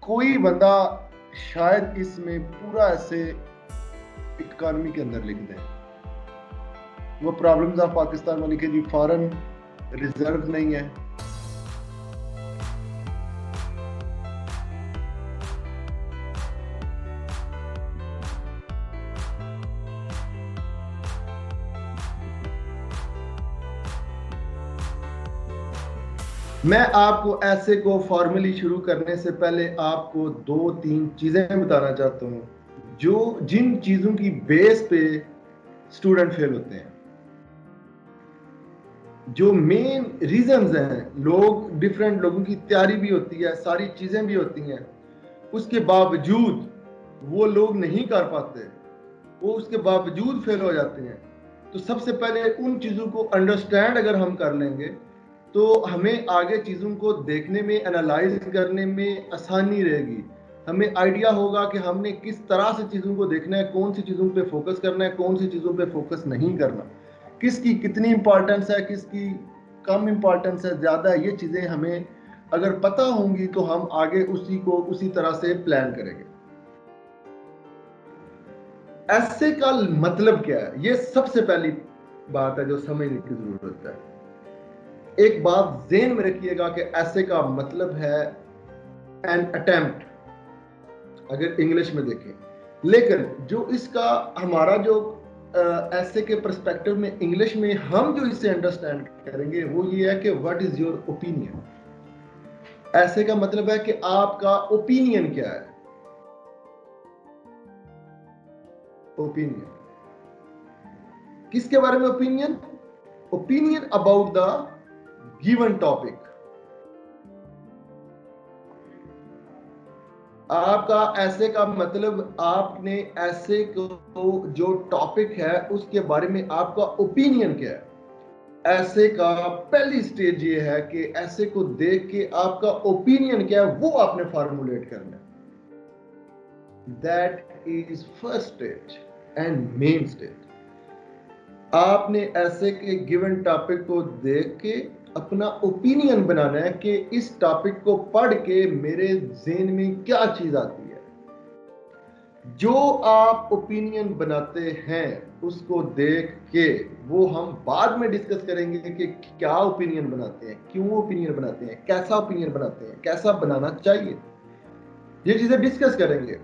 कोई बंदा शायद इसमें पूरा ऐसे इकोनॉमी के अंदर लिख दे, वो प्रॉब्लम्स ऑफ पाकिस्तान में लिखे जी फॉरेन रिजर्व नहीं है, मैं आपको ऐसे को फॉर्मली शुरू करने से पहले आपको 2-3 चीजें बताना चाहता हूं जो जिन चीजों की बेस पे स्टूडेंट फेल होते हैं। जो मेन रीजंस हैं, डिफरेंट लोगों की तैयारी भी होती है, सारी चीजें भी होती हैं, उसके बावजूद वो लोग नहीं कर पाते, वो उसके बावजूद फेल हो जाते हैं। तो सबसे पहले उन चीजों को अंडरस्टैंड अगर हम कर लेंगे तो हमें आगे चीजों को देखने में, एनालाइज करने में आसानी रहेगी। हमें आइडिया होगा कि हमने किस तरह से चीजों को देखना है, कौन सी चीजों पे फोकस करना है, कौन सी चीजों पे फोकस नहीं करना, किसकी कितनी इंपॉर्टेंस है, किसकी कम इंपॉर्टेंस है, ज्यादा है। ये चीजें हमें अगर पता होंगी तो हम आगे उसी तरह से प्लान करेंगे। ऐसे का मतलब क्या है, ये सबसे पहली बात है जो समझने की जरूरत है। एक बात ज़हन में रखिएगा कि ऐसे का मतलब है एन अटेम्प्ट, अगर इंग्लिश में देखें। लेकिन जो इसका हमारा जो ऐसे के पर्सपेक्टिव में इंग्लिश में हम जो इसे अंडरस्टैंड करेंगे वो ये है कि व्हाट इज योर ओपिनियन। ऐसे का मतलब है कि आपका ओपिनियन क्या है। ओपिनियन किसके बारे में? Opinion about the given topic. आपका ऐसे का मतलब आपने ऐसे को जो टॉपिक है उसके बारे में आपका ओपिनियन क्या है। ऐसे का पहली स्टेज ये है कि ऐसे को देख के आपका ओपिनियन क्या है वो आपने फार्मूलेट करना है। That is first stage and main stage. आपने ऐसे के गिवन टॉपिक को देख के अपना ओपिनियन बनाना है कि इस टॉपिक को पढ़ के मेरे ज़हन में क्या चीज आती है। जो आप ओपिनियन बनाते हैं उसको देख के वो हम बाद में डिस्कस करेंगे कि क्या ओपिनियन बनाते हैं, क्यों ओपिनियन बनाते हैं, कैसा ओपिनियन बनाते हैं, कैसा बनाना चाहिए, ये चीजें डिस्कस करेंगे।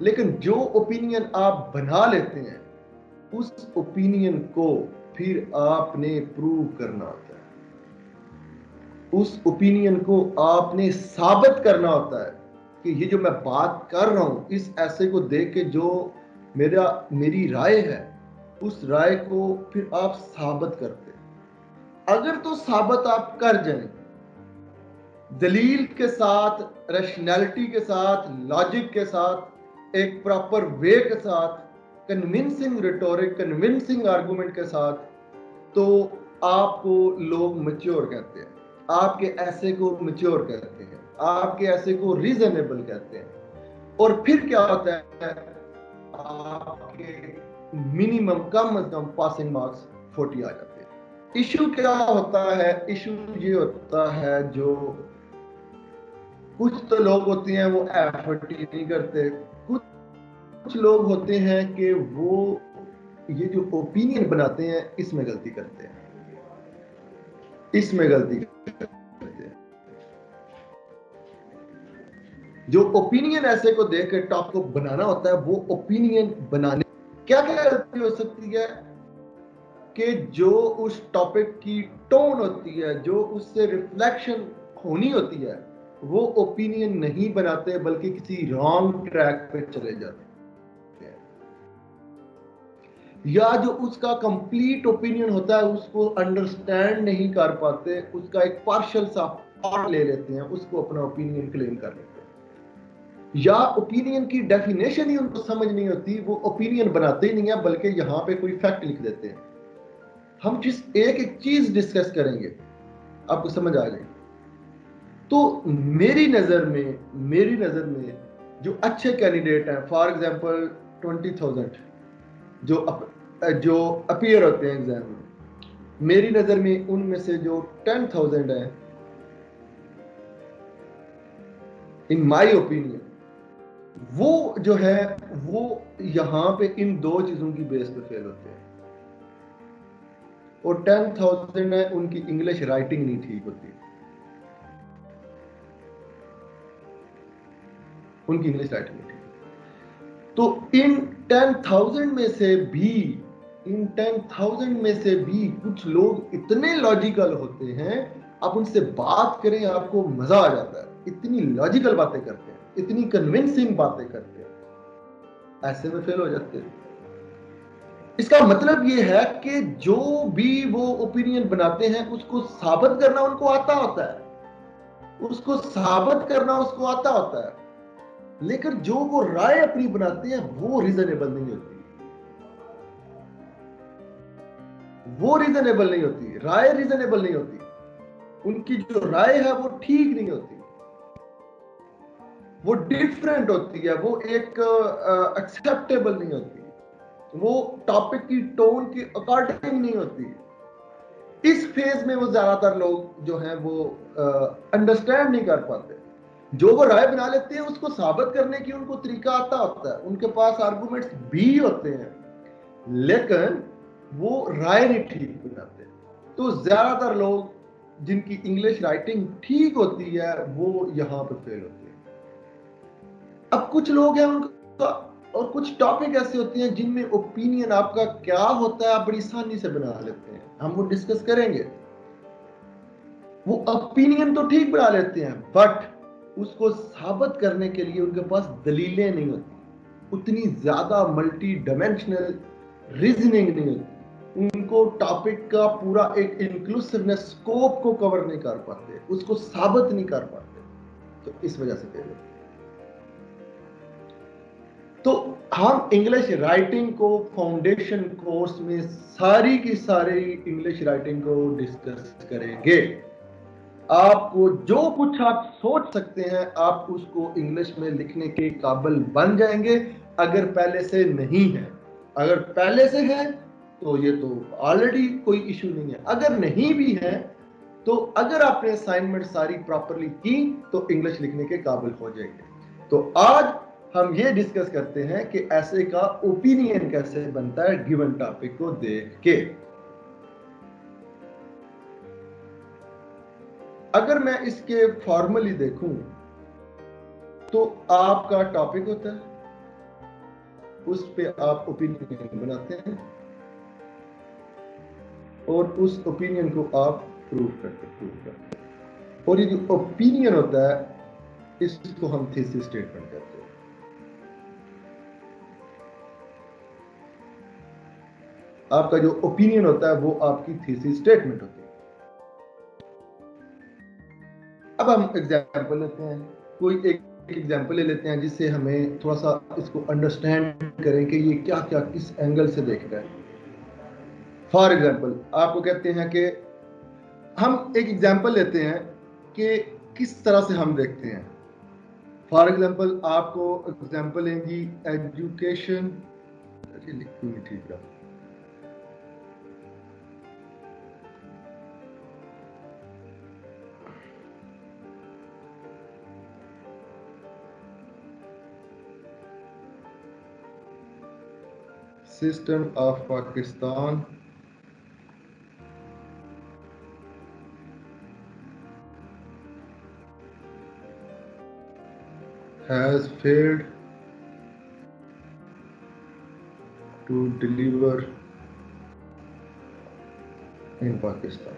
लेकिन जो ओपिनियन आप बना लेते हैं उस ओपिनियन को फिर आपने प्रूव करना होता है। उस ओपिनियन को आपने साबित करना होता है कि ये जो मैं बात कर रहा हूं इस ऐसे को देख के जो मेरी राय है उस राय को फिर आप साबित करते हैं। अगर तो साबित आप कर जाएं दलील के साथ, रैशनैलिटी के साथ, लॉजिक के साथ, एक प्रॉपर वे के साथ, कन्विंसिंग रिटोरिक, कन्विंसिंग आर्गुमेंट के साथ, तो आपको लोग मैच्योर कहते हैं, आपके ऐसे को मैच्योर कहते हैं, आपके ऐसे को रीजनेबल कहते हैं। और फिर क्या होता है, आपके मिनिमम कम से कम पासिंग मार्क्स 40 आ जाते हैं। इशू क्या होता है? इशू ये होता है जो कुछ तो लोग होते हैं वो एफर्ट ही नहीं करते, कुछ लोग होते हैं कि वो ये जो ओपिनियन बनाते हैं इसमें गलती करते हैं, जो ओपिनियन ऐसे को देख के टॉप को बनाना होता है वो ओपिनियन बनाने क्या क्या गलती हो सकती है कि जो उस टॉपिक की टोन होती है, जो उससे रिफ्लेक्शन होनी होती है, वो ओपिनियन नहीं बनाते बल्कि किसी रॉन्ग ट्रैक पे चले जाते हैं, या जो उसका कंप्लीट ओपिनियन होता है उसको अंडरस्टैंड नहीं कर पाते, उसका एक पार्शियल सा पार्ट ले लेते हैं, उसको अपना ओपिनियन क्लेम कर लेते हैं, या ओपिनियन की डेफिनेशन ही उनको समझ नहीं होती, वो ओपिनियन बनाते ही नहीं है बल्कि यहां पे कोई फैक्ट लिख देते हैं। हम जिस एक चीज डिस्कस करेंगे आपको समझ आ जाएगी। तो मेरी नजर में जो अच्छे कैंडिडेट हैं, फॉर एग्जांपल 20,000 जो अपीयर होते हैं एग्जाम में, मेरी नजर में उनमें से जो 10,000 है इन माई ओपिनियन, वो जो है वो यहां पे इन दो चीजों की बेस पे फेल होते हैं। और 10,000 है, उनकी इंग्लिश राइटिंग नहीं ठीक होती, उनकी इंग्लिश राइटिंग नहीं ठीक। तो इन 10,000 में से भी, इन 10,000 में से भी कुछ लोग इतने लॉजिकल होते हैं, आप उनसे बात करें आपको मजा आ जाता है, इतनी लॉजिकल बातें करते हैं, इतनी कन्विंसिंग बातें करते हैं, ऐसे में फेल हो जाते हैं। इसका मतलब ये है कि जो भी वो ओपिनियन बनाते हैं उसको साबित करना उनको आता होता है, उसको साबित करना उसको आता होता है, लेकिन जो वो राय अपनी बनाते हैं वो रीजनेबल नहीं होती, वो रीजनेबल नहीं होती, राय रीजनेबल नहीं होती, उनकी जो राय है वो ठीक नहीं होती, वो डिफरेंट होती है, वो एक एक्सेप्टेबल नहीं होती, वो टॉपिक की टोन के अकॉर्डिंग नहीं होती। इस फेज में वो ज्यादातर लोग जो हैं वो अंडरस्टैंड नहीं कर पाते। जो वो राय बना लेते हैं उसको साबित करने की उनको तरीका आता होता है, उनके पास आर्गुमेंट्स भी होते हैं, लेकिन वो राय नहीं ठीक बनाते। तो ज्यादातर लोग जिनकी इंग्लिश राइटिंग ठीक होती है वो यहां पर फेल होते हैं। अब कुछ लोग हैं उनका, और कुछ टॉपिक ऐसे होते हैं जिनमें ओपिनियन आपका क्या होता है आप बड़ी आसानी से बना लेते हैं, हम वो डिस्कस करेंगे। वो ओपिनियन तो ठीक बना लेते हैं, बट उसको साबित करने के लिए उनके पास दलीलें नहीं होती, उतनी ज्यादा मल्टी डायमेंशनल रीजनिंग नहीं होती, उनको टॉपिक का पूरा एक इंक्लूसिवनेस स्कोप को कवर नहीं कर पाते, उसको साबित नहीं कर पाते, तो इस वजह से फेल होते। तो हम इंग्लिश राइटिंग को फाउंडेशन कोर्स में सारी की सारी इंग्लिश राइटिंग को डिस्कस करेंगे। आपको जो कुछ आप सोच सकते हैं आप उसको इंग्लिश में लिखने के काबिल बन जाएंगे, अगर पहले से नहीं है। अगर पहले से है तो ये तो ऑलरेडी कोई इशू नहीं है, अगर नहीं भी है तो अगर आपने असाइनमेंट सारी प्रॉपरली की तो इंग्लिश लिखने के काबिल हो जाएंगे। तो आज हम ये डिस्कस करते हैं कि ऐसे का ओपिनियन कैसे बनता है गिवन टॉपिक को देख के। अगर मैं इसके फॉर्मली देखूं तो आपका टॉपिक होता है, उस पे आप ओपिनियन बनाते हैं और उस ओपिनियन को आप प्रूव करते हैं, और ये जो ओपिनियन होता है इसको हम थीसिस स्टेटमेंट कहते हैं। आपका जो ओपिनियन होता है वो आपकी थीसिस स्टेटमेंट होती है। अब हम एग्जाम्पल लेते हैं, कोई एक एग्जाम्पल ले लेते हैं जिससे हमें थोड़ा सा इसको अंडरस्टैंड करें कि ये क्या क्या किस एंगल से देख रहा है। फॉर एग्जाम्पल आपको कहते हैं कि हम एक एग्जाम्पल लेते हैं कि किस तरह से हम देखते हैं। फॉर एग्जाम्पल आपको एग्जाम्पल लेंगी एजुकेशन, ठीक है, system of Pakistan has failed to deliver in Pakistan.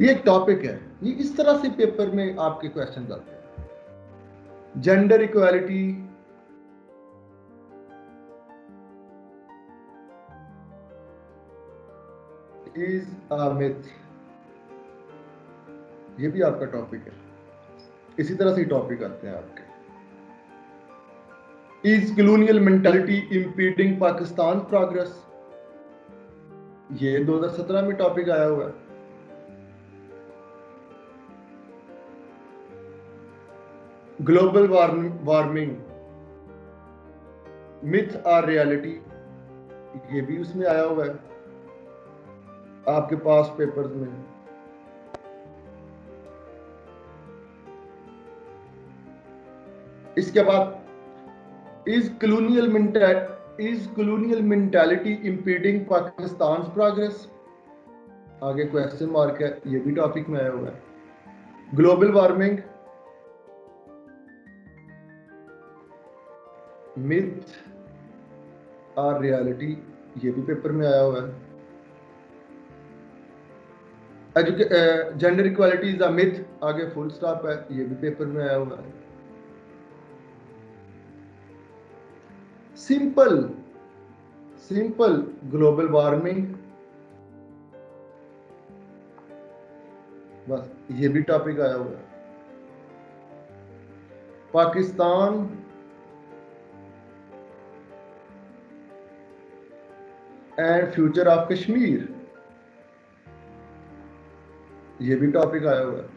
ये एक टॉपिक है, ये इस तरह से पेपर में आपके क्वेश्चन आते हैं। Gender equality is a myth, ये भी आपका टॉपिक है। इसी तरह से टॉपिक आते हैं आपके, is colonial mentality impeding Pakistan progress, ये 2017 में टॉपिक आया हुआ है। ग्लोबल वार्मिंग मिथ और रियलिटी, ये भी उसमें आया हुआ है आपके पास पेपर्स में। इसके बाद is colonial mentality impeding Pakistan progress, आगे क्वेश्चन मार्क है, ये भी टॉपिक में आया हुआ है। ग्लोबल वार्मिंग, मिथ और रियलिटी, ये भी पेपर में आया हुआ है। Gender equality is a myth, आगे फुल स्टॉप है, ये भी पेपर में आया हुआ है। सिंपल ग्लोबल वार्मिंग, बस ये भी टॉपिक आया हुआ है। Pakistan and future of Kashmir, ये भी टॉपिक आया हुआ है।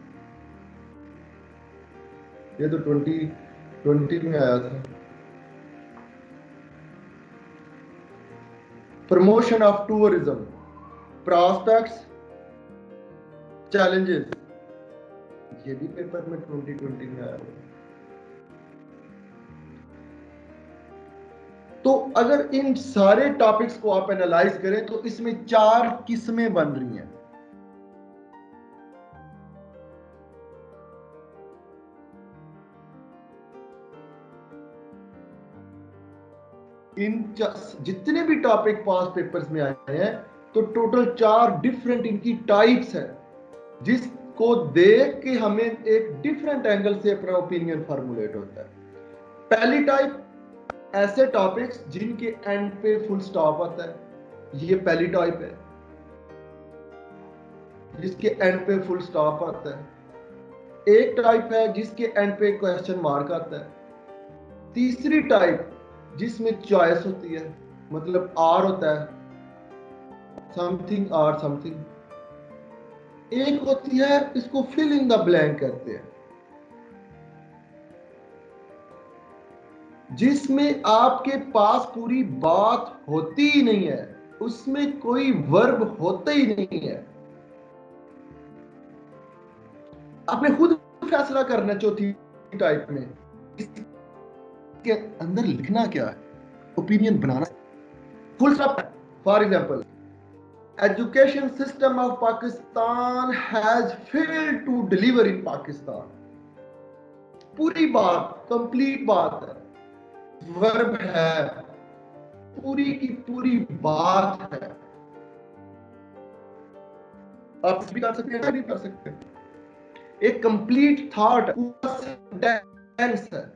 ये तो 2020 में आया था। Promotion of tourism, prospects, challenges, ये भी पेपर में 2020 में आया हुआ है। तो अगर इन सारे टॉपिक्स को आप एनालाइज करें तो इसमें 4 किस्में बन रही हैं। इन जितने भी टॉपिक पास पेपर्स में आए हैं तो टोटल 4 डिफरेंट इनकी टाइप्स हैं, जिसको देख के हमें एक डिफरेंट एंगल से अपना ओपिनियन फॉर्मुलेट होता है। पहली टाइप, ऐसे टॉपिक्स जिनके एंड पे फुल स्टॉप आता है, ये पहली टाइप है जिसके एंड पे फुल स्टॉप आता है। एक टाइप है जिसके एंड पे क्वेश्चन मार्क आता है। तीसरी टाइप जिसमें चॉइस होती है, मतलब आर होता है, समथिंग आर समथिंग। एक होती है, इसको फिल इन द ब्लैंक कहते हैं, जिसमें आपके पास पूरी बात होती ही नहीं है, उसमें कोई वर्ब होता ही नहीं है, आपने खुद फैसला करना। चौथी टाइप में के अंदर लिखना क्या है, ओपिनियन बनाना, full stop. For example, education system of Pakistan has failed to deliver in Pakistan, पूरी बात, कंप्लीट बात है, वर्ब है, पूरी की पूरी बात है। आप भी कर सकते हैं, नहीं कर सकते। एक कंप्लीट थॉट, सेंटेंस है।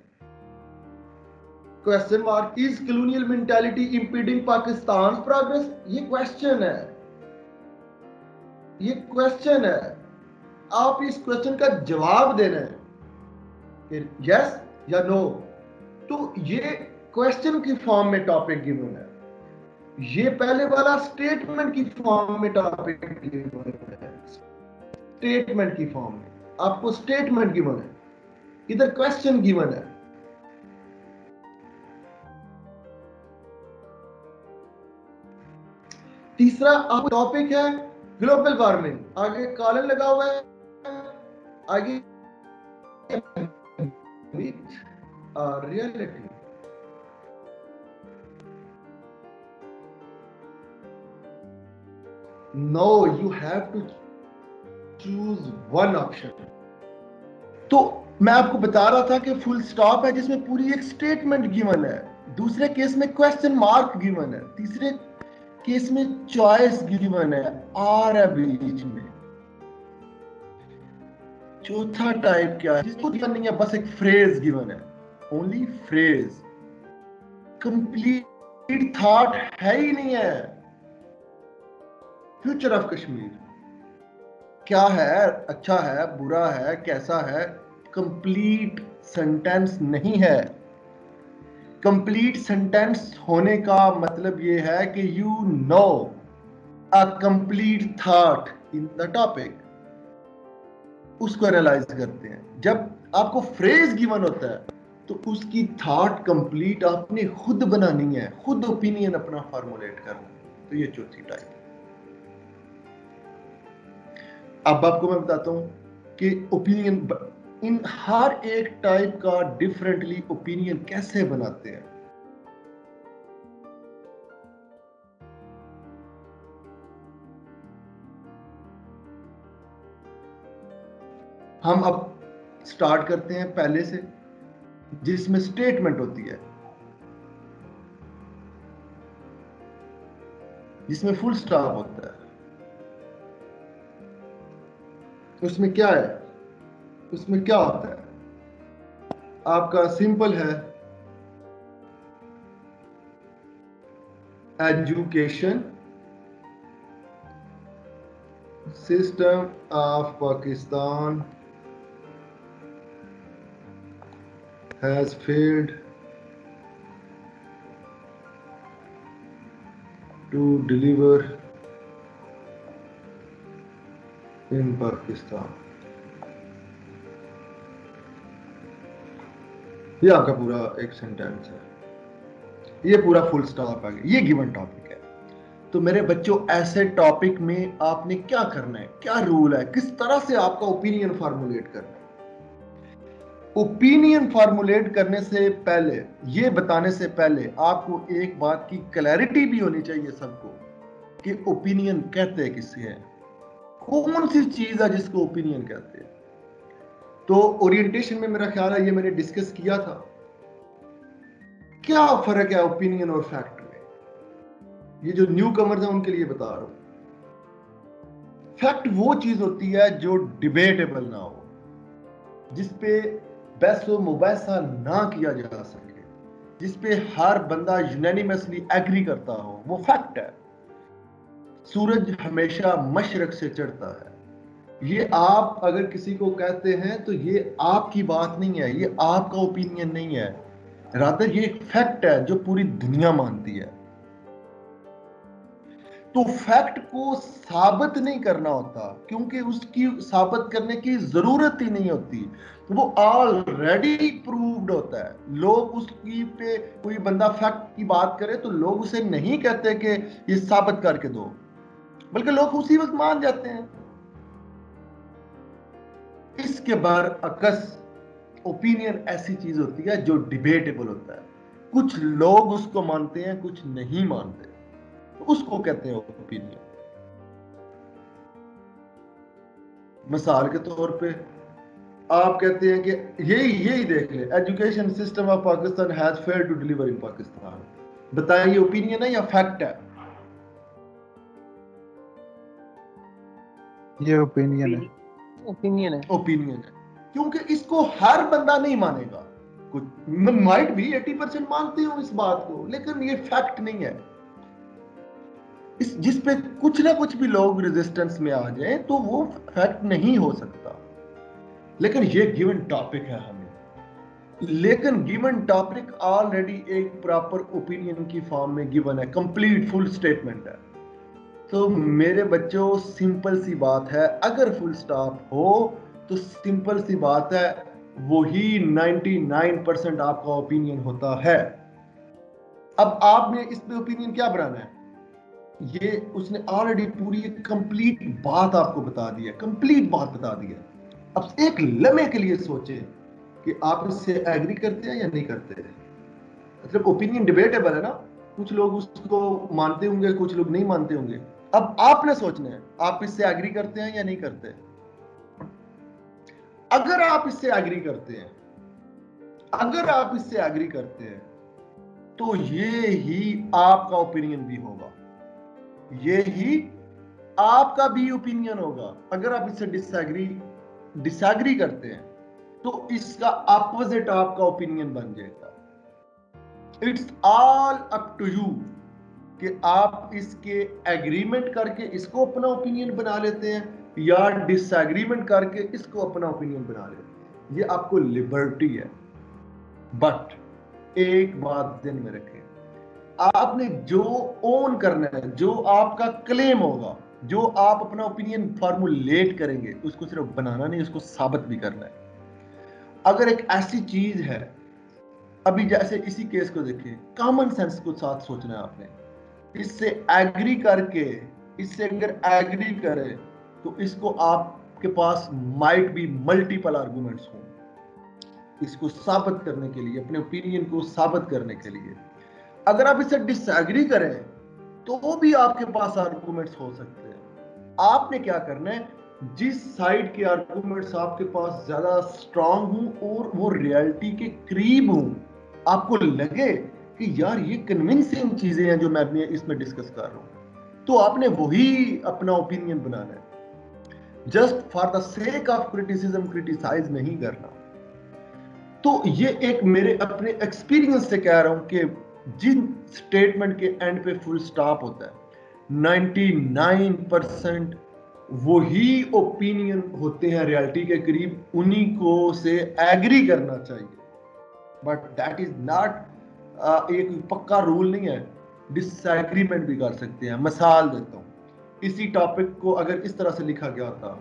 Question mark, is colonial mentality impeding Pakistan progress, ये क्वेश्चन है, ये क्वेश्चन है। आप इस क्वेश्चन का जवाब देना है कि यस या नो। तो ये क्वेश्चन की फॉर्म में टॉपिक गिवन है, ये पहले वाला स्टेटमेंट की फॉर्म में टॉपिक गिवन है। स्टेटमेंट की फॉर्म में आपको स्टेटमेंट गिवन है, इधर क्वेश्चन गिवन है। तीसरा टॉपिक है ग्लोबल वार्मिंग, आगे कॉलन लगा हुआ है, आगे reality. No, you have to choose one option. तो मैं आपको बता रहा था कि फुल स्टॉप है जिसमें पूरी एक स्टेटमेंट गिवन है, दूसरे केस में क्वेश्चन मार्क गिवन है, तीसरे केस में चॉइस गिवन है, आर है बीच में। चौथा टाइप क्या है, जिसको गिवन नहीं है, बस एक फ्रेज गिवन है, ओनली फ्रेज, कंप्लीट थॉट है ही नहीं है। फ्यूचर ऑफ कश्मीर क्या है, अच्छा है, बुरा है, कैसा है, कंप्लीट सेंटेंस नहीं है। कंप्लीट सेंटेंस होने का मतलब ये है कि you know a complete thought in the topic, उसको एनालाइज करते हैं। जब आपको फ्रेज गिवन होता है तो उसकी थॉट कंप्लीट आपने खुद बनानी है, खुद ओपिनियन अपना फॉर्मुलेट करना है। तो ये चौथी टाइप। अब आपको मैं बताता हूं कि ओपिनियन इन हर एक टाइप का डिफरेंटली ओपिनियन कैसे बनाते हैं? हम अब स्टार्ट करते हैं पहले से, जिसमें स्टेटमेंट होती है, जिसमें फुल स्टॉप होता है। उसमें क्या है? उसमें क्या होता है? आपका सिंपल है, education system of Pakistan has failed to deliver in Pakistan। ये आपका पूरा एक सेंटेंस है, ये पूरा फुल स्टॉप है, ये गिवन टॉपिक है। तो मेरे बच्चों, ऐसे टॉपिक में आपने क्या करना है, क्या रूल है, किस तरह से आपका ओपिनियन फार्मुलेट करना है। ओपिनियन फार्मुलेट करने से पहले, ये बताने से पहले, आपको एक बात की क्लैरिटी भी होनी चाहिए सबको कि ओपिनियन कहते किसे हैं, कौन सी चीज है जिसको ओपिनियन कहते हैं। तो ओरिएंटेशन में मेरा ख्याल है ये मैंने डिस्कस किया था, क्या फर्क है ओपिनियन और फैक्ट में। ये जो न्यू कमर्स हैं उनके लिए बता रहा हूं। फैक्ट वो चीज होती है जो डिबेटेबल ना हो, जिसपे बहसो मुबासा ना किया जा सके, जिसपे हर बंदा यूनानिमसली एग्री करता हो, वो फैक्ट है। सूरज हमेशा मशरक से चढ़ता है, ये आप अगर किसी को कहते हैं तो ये आपकी बात नहीं है, ये आपका ओपिनियन नहीं है, रादर ये एक फैक्ट है जो पूरी दुनिया मानती है। तो फैक्ट को साबित नहीं करना होता, क्योंकि उसकी साबित करने की जरूरत ही नहीं होती, वो ऑलरेडी प्रूव्ड होता है। लोग उसकी पे कोई बंदा फैक्ट की बात करे तो लोग उसे नहीं कहते कि ये साबित करके दो, बल्कि लोग उसी वक्त मान जाते हैं। इसके बरअक्स ओपिनियन ऐसी चीज होती है जो डिबेटेबल होता है, कुछ लोग उसको मानते हैं, कुछ नहीं मानते, तो उसको कहते हैं ओपिनियन। मिसाल के तौर पे आप कहते हैं कि यही देख ले, education system of Pakistan has failed to deliver in Pakistan. बताएं ये ओपिनियन है या फैक्ट है? ये ओपिनियन है। ओपिनियन है। ओपिनियन है, क्योंकि इसको हर बंदा नहीं मानेगा। कुछ माइट भी 80% मानते हो इस बात को, लेकिन ये फैक्ट नहीं है। इस जिस पे कुछ ना कुछ भी लोग रेजिस्टेंस में आ जाए तो वो फैक्ट नहीं हो सकता। लेकिन ये गिवन टॉपिक है हमें, लेकिन गिवन टॉपिक ऑलरेडी एक प्रॉपर ओपिनियन की फॉर्म में गिवन है, कंप्लीट फुल स्टेटमेंट है। तो मेरे बच्चों, सिंपल सी बात है, अगर फुल स्टॉप हो तो सिंपल सी बात है, वही 99% आपका ओपिनियन होता है। अब आपने इस पे ओपिनियन क्या बनाना है, ये उसने ऑलरेडी पूरी कंप्लीट बात आपको बता दी है, कंप्लीट बात बता दी है। अब एक लम्हे के लिए सोचें कि आप इससे एग्री करते हैं या नहीं करते हैं। मतलब ओपिनियन डिबेटेबल है ना, कुछ लोग उसको मानते होंगे, कुछ लोग नहीं मानते होंगे। अब आपने सोचना है आप इससे एग्री करते हैं या नहीं करते। अगर आप इससे एग्री करते हैं, अगर आप इससे एग्री करते हैं, तो ये ही आपका ओपिनियन भी होगा, ये ही आपका भी ओपिनियन होगा। अगर आप इससे डिसएग्री करते हैं तो इसका अपोजिट आपका ओपिनियन बन जाएगा। It's all up to you कि आप इसके एग्रीमेंट करके इसको अपना ओपिनियन बना लेते हैं या डिसएग्रीमेंट करके इसको अपना ओपिनियन बना लेते हैं। ये आपको लिबर्टी है। बट एक बात ध्यान में रखें, आपने जो ओन करना है, जो आपका क्लेम होगा, जो आप अपना ओपिनियन फॉर्मुलेट करेंगे, उसको सिर्फ बनाना नहीं, उसको साबित भी करना है। अगर एक ऐसी चीज है, अभी जैसे इसी केस को देखिए, कॉमन सेंस को साथ सोचना है आपने, इससे एग्री करके, इससे अगर एग्री करे तो इसको आपके पास माइट बी मल्टीपल आर्गुमेंट्स हों, इसको साबित करने के लिए, अपने ओपिनियन को साबित करने के लिए। अगर आप इससे डिसएग्री करें तो भी आपके पास आर्गुमेंट्स हो सकते हैं। आपने क्या करना है, जिस साइड के आर्गुमेंट्स आपके पास ज्यादा स्ट्रांग हूं और वो रियलिटी के करीब हूं, आपको लगे कि यार ये कन्विंसिंग चीजें हैं जो मैं इसमें डिस्कस कर रहा हूं, तो आपने वही अपना ओपिनियन बनाना है। Just for the sake of criticism criticize नहीं करना। तो ये एक मेरे अपने एक्सपीरियंस से कह रहा हूं कि जिन स्टेटमेंट के एंड पे फुल स्टॉप होता है, 99% वही ओपिनियन होते हैं रियलिटी के करीब, उन्हीं को से एग्री करना चाहिए। बट दैट इज नॉट एक पक्का रूल नहीं है, डिसएग्रीमेंट भी कर सकते हैं। मिसाल देता हूं, इसी टॉपिक को अगर इस तरह से लिखा गया होता,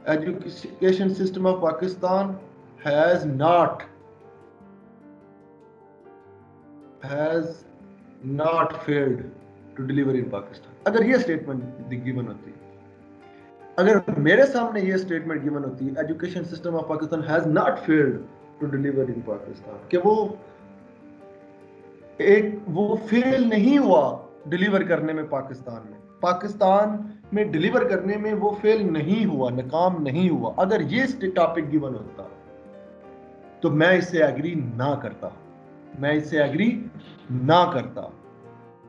education system of Pakistan has not failed to deliver in Pakistan, अगर ये स्टेटमेंट गिवन होती, अगर मेरे सामने ये स्टेटमेंट गिवन होती, education system of Pakistan has not failed to deliver in Pakistan, कि वो फेल नहीं हुआ डिलीवर करने में, पाकिस्तान में डिलीवर करने में वो फेल नहीं हुआ, नाकाम नहीं हुआ, अगर ये टॉपिक गिवन होता तो मैं इससे एग्री ना करता,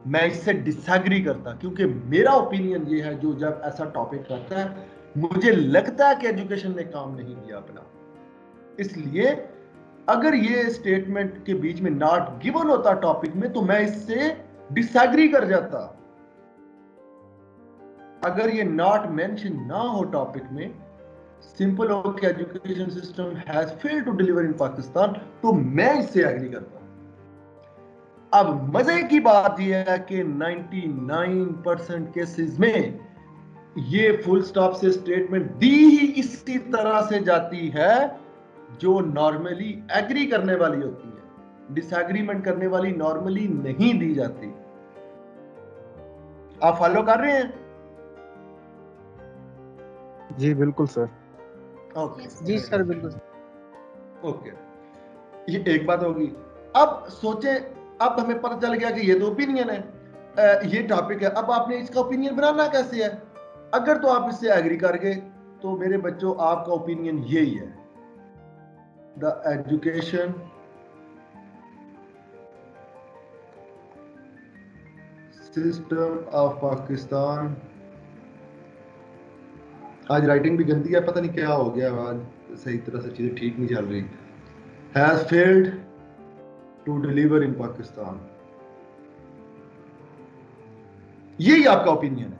मैं इससे डिसएग्री करता, क्योंकि मेरा ओपिनियन ये है, जो जब ऐसा टॉपिक करता है मुझे लगता है कि एजुकेशन ने काम नहीं किया अपना, इसलिए अगर ये स्टेटमेंट के बीच में नॉट गिवन होता टॉपिक में, तो मैं इससे डिसएग्री कर जाता। अगर ये नॉट मेंशन ना हो टॉपिक में, सिंपल हो कि education system has failed to deliver in Pakistan, तो मैं इससे एग्री करता हूं। अब मजे की बात यह है कि 99% केसेस में ये फुल स्टॉप से स्टेटमेंट दी ही इसी तरह से जाती है जो नॉर्मली एग्री करने वाली होती है, डिसएग्रीमेंट करने वाली नॉर्मली नहीं दी जाती। आप फॉलो कर रहे हैं? जी बिल्कुल सर। ओके जी सर बिल्कुल। ओके, ये एक बात होगी। अब सोचें, अब हमें पता चल गया कि ये तो ओपिनियन है, ये टॉपिक है, अब आपने इसका ओपिनियन बनाना कैसे है? अगर तो आप इससे एग्री कर गए तो मेरे बच्चों आपका ओपिनियन यही है, the education system of Pakistan, आज राइटिंग भी गंदी है, पता नहीं क्या हो गया, आज सही तरह से चीजें ठीक नहीं चल रही, has failed to deliver in Pakistan. यही आपका ओपिनियन है,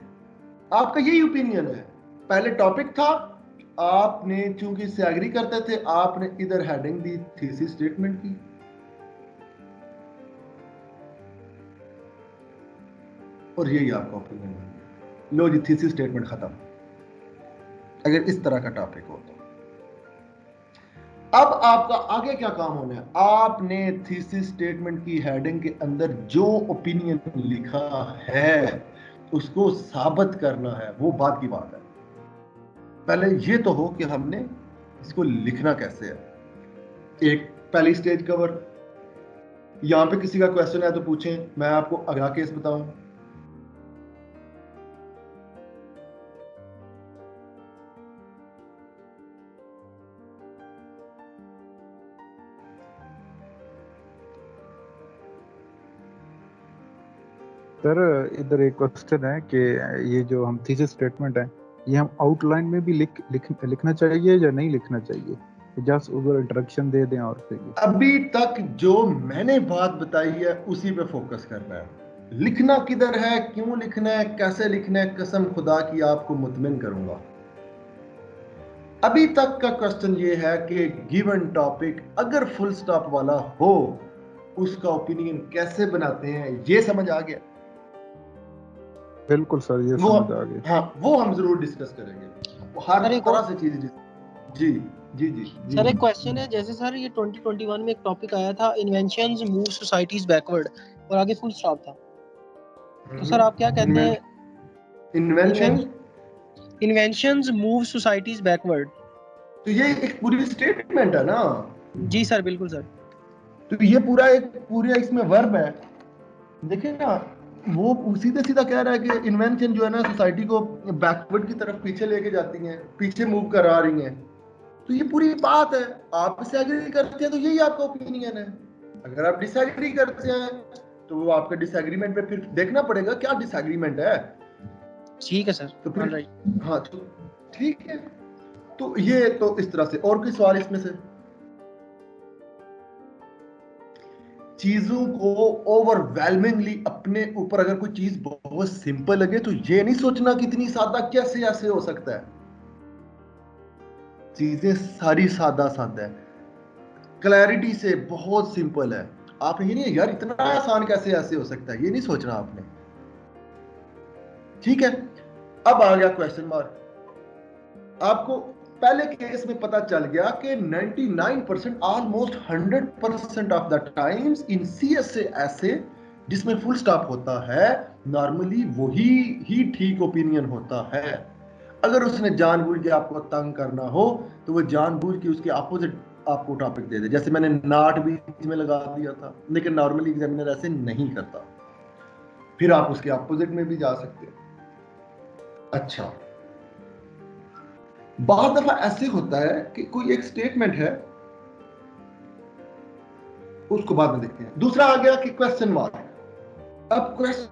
आपका यही ओपिनियन है। पहले टॉपिक था, आपने चूंकि इससे एग्री करते थे, आपने इधर हेडिंग दी थीसिस स्टेटमेंट की, और यही आपका ओपिनियन है। लो जी, थीसिस स्टेटमेंट खत्म, अगर इस तरह का टॉपिक हो तो। अब आपका आगे क्या काम होना है? आपने थीसिस स्टेटमेंट की हेडिंग के अंदर जो ओपिनियन लिखा है उसको साबित करना है, वो बात की बात है। पहले ये तो हो कि हमने इसको लिखना कैसे है। एक पहली स्टेज कवर। यहां पे किसी का क्वेश्चन है तो पूछें, मैं आपको अगला केस बताऊं। सर इधर एक क्वेश्चन है कि ये जो हम थीसिस स्टेटमेंट है, ये हम आउटलाइन में भी लिखना चाहिए या नहीं लिखना चाहिए, जस्ट उधर इंट्रोडक्शन दे दें और फिर? अभी तक जो मैंने बात बताई है उसी पे फोकस करना है। लिखना किधर है, क्यों लिखना है, कैसे लिखना है, कसम खुदा की आपको मुतमिन करूंगा। अभी तक का क्वेश्चन ये है कि गिवन टॉपिक अगर फुल स्टॉप वाला हो, उसका ओपिनियन कैसे बनाते हैं, ये समझ आ गया? बिल्कुल सर, ये समझ आ गया। हाँ, वो हम जरूर डिस्कस करेंगे, हर तरह से चीज। जी जी जी जी सर एक क्वेश्चन है, जैसे सर ये 2021 में एक टॉपिक आया था, इन्वेंशंस मूव सोसाइटीज बैकवर्ड, और आगे फुल स्टॉप था, तो सर आप क्या कहते हैं? Inventions move societies backward. तो ये एक पूरी स्टेटमेंट है ना। जी सर, बिल्कुल सर। तो ये पूरा इसमें वर्ब है। देखिए ना, वो सीधे सीधा कह रहा है कि इन्वेंशन जो है ना सोसाइटी को बैकवर्ड की तरफ पीछे लेके जाती हैं, पीछे मूव करा रही हैं। तो ये पूरी बात है। आप इससे एग्री करते हैं तो यही आपका ओपिनियन है। अगर आप डिसएग्री करते हैं तो वो आपके डिसएग्रीमेंट पे फिर देखना पड़ेगा क्या डिसएग्रीमेंट है। ठीक है सर। तो फिर ऑलराइट। हाँ, तो ठीक है। तो ये तो इस तरह से। और कोई सवाल इसमें से? चीजों को ओवरवेलमिंगली अपने ऊपर, अगर कोई चीज बहुत सिंपल लगे तो ये नहीं सोचना कि इतनी सादा कैसे ऐसे हो सकता है। चीजें सारी सादा सादा है, क्लैरिटी से बहुत सिंपल है। आपने ये नहीं यार इतना आसान कैसे ऐसे हो सकता है, ये नहीं सोचना आपने। ठीक है, अब आ गया क्वेश्चन मार्क। आपको पहले केस में पता चल गया कि 99% almost 100% of the times in CSA ऐसे जिसमें फुल स्टॉप होता है नॉर्मली वही ही ठीक ओपिनियन होता है। अगर उसने जानबूझ के आपको तंग करना हो तो वो जानबूझ के उसके अपोजिट आपको टॉपिक दे दे। जैसे मैंने नॉट बीच में लगा दिया था, लेकिन नॉर्मली एग्जामिनर ऐसे नहीं करता। फिर आप उसके अपोजिट में भी जा सकते हैं। अच्छा, बहुत दफा ऐसे होता है कि कोई एक स्टेटमेंट है, उसको बाद में देखते हैं। दूसरा आ गया कि क्वेश्चन मार्क। अब क्वेश्चन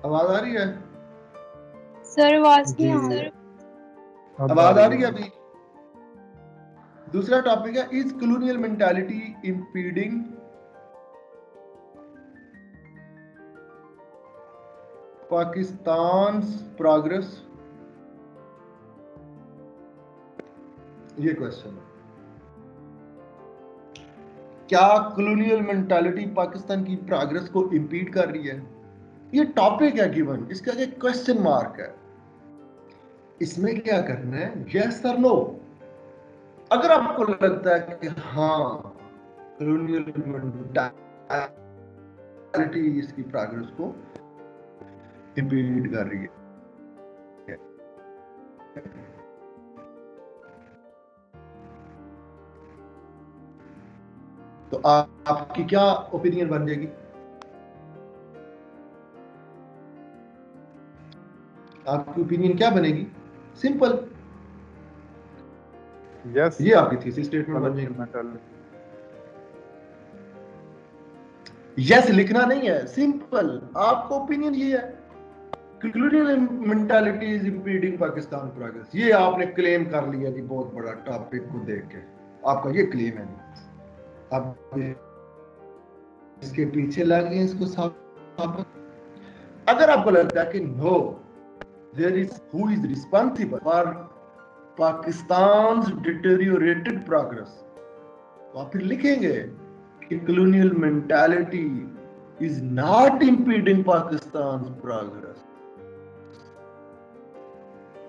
आवाज आ रही है? सर आवाज नहीं आ रही। आवाज आ रही है अभी? दूसरा टॉपिक है, is colonial mentality impeding Pakistan progress? ये क्वेश्चन है, क्या कॉलोनियल मेंटालिटी पाकिस्तान की प्रोग्रेस को इंपीड कर रही है? ये टॉपिक है गिवन, इसका एक क्वेश्चन मार्क है। इसमें क्या करना है, यस और नो। अगर आपको लगता है कि हाँ कॉलोनियल मेंटालिटी इसकी प्रोग्रेस को इंपीड कर रही है, तो आपकी क्या ओपिनियन बन जाएगी? आपकी ओपिनियन क्या बनेगी? सिंपल, यस, ये आपकी थीसिस स्टेटमेंट बन जाएगी। यस लिखना नहीं है, सिंपल आपका ओपिनियन ये है, colonial mentality is impeding Pakistan progress. ये आपने क्लेम कर लिया जी, बहुत बड़ा टॉपिक को देख के आपका ये क्लेम है। अब इसके पीछे लग गए इसको साबित। अगर आपको लगता है कि no there is who is responsible for Pakistan deteriorated progress, तो आप फिर लिखेंगे कि colonial mentality is not impeding Pakistan progress.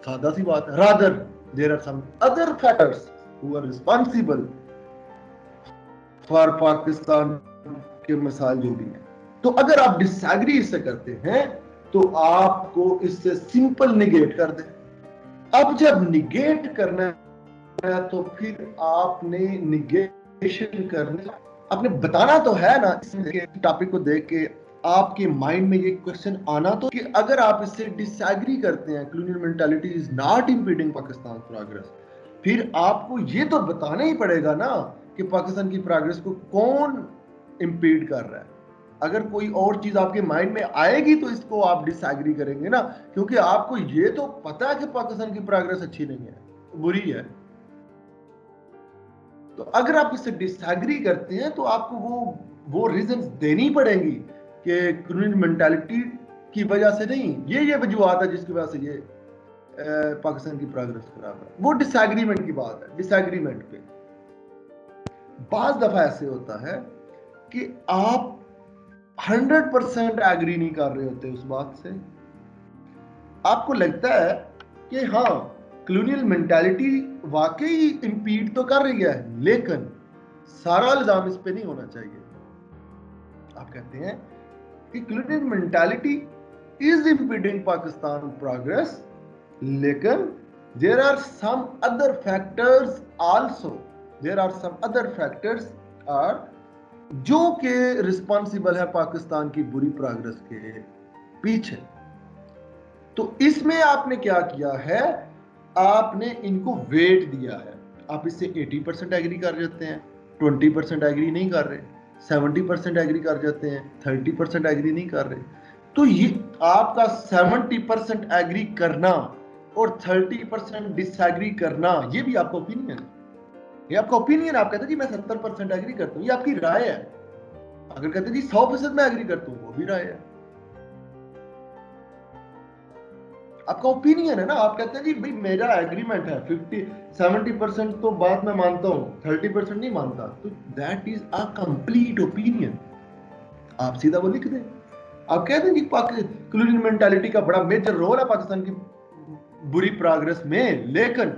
सादा सी बात है। Rather there are some other factors who are responsible for Pakistan के मसाइल जो भी हैं। तो अगर आप डिसएग्री इससे करते हैं तो आपको इससे सिंपल निगेट कर दें। अब जब निगेट करना है तो फिर आपने निगेशन करना, आपने बताना तो है ना इस टॉपिक को देख के आपके माइंड में ये क्वेश्चन आना तो कि अगर आप इससे डिसएग्री करते हैं colonial mentality is not impeding Pakistan progress, फिर आपको ये तो बताना ही पड़ेगा ना कि पाकिस्तान की प्रोग्रेस को कौन इंपीड कर रहा है। अगर कोई और चीज आपके माइंड में आएगी तो इसको आप डिसएग्री करेंगे ना, क्योंकि आपको ये तो पता है कि पाकिस्तान की प्रोग्रेस अच्छी नहीं है, बुरी है। तो अगर आप इससे डिसएग्री करते हैं तो आपको वो रीजंस देनी पड़ेंगी कि कॉलोनियल मेंटालिटी की वजह से नहीं, ये वजूहत है जिसकी वजह से ये पाकिस्तान की प्रोग्रेस खराब है। वो डिसएग्रीमेंट की बात है। डिसएग्रीमेंट पे बाज दफा ऐसे होता है कि आप 100% एग्री नहीं कर रहे होते उस बात से। आपको लगता है कि हाँ कॉलोनियल मेंटालिटी वाकई इंपीड तो कर रही है, लेकिन सारा इल्जाम इस पे नहीं होना चाहिए। आप कहते हैं कि colonial mentality is impeding Pakistan progress, लेकिन there are some other factors also, there are some other factors are जो के रिस्पॉन्सिबल है पाकिस्तान की बुरी प्रोग्रेस के पीछे। तो इसमें आपने क्या किया है, आपने इनको वेट दिया है। आप इससे 80% एग्री कर जाते हैं, 20% एग्री नहीं कर रहे, 70% एग्री कर जाते हैं, 30% एग्री नहीं कर रहे। तो ये आपका 70% एग्री करना और 30% डिसएग्री करना, ये भी आपका ओपिनियन है। ये आपका ओपिनियन, आप कहते हैं जी मैं 70% एग्री करता हूं, ये आपकी राय है। अगर कहते हैं जी 100% मैं एग्री करता हूं, वो भी राय है, आपका ओपिनियन है ना। आप कहते हैं जी भाई मेरा एग्रीमेंट है 70% तो बात मैं मानता हूं, 30% नहीं मानता, तो that is a complete opinion. आप सीधा वो लिख दें। आप कहते हैं जी कॉलोनियल मेंटालिटी का बड़ा मेजर रोल है पाकिस्तान की बुरी प्रोग्रेस में, लेकिन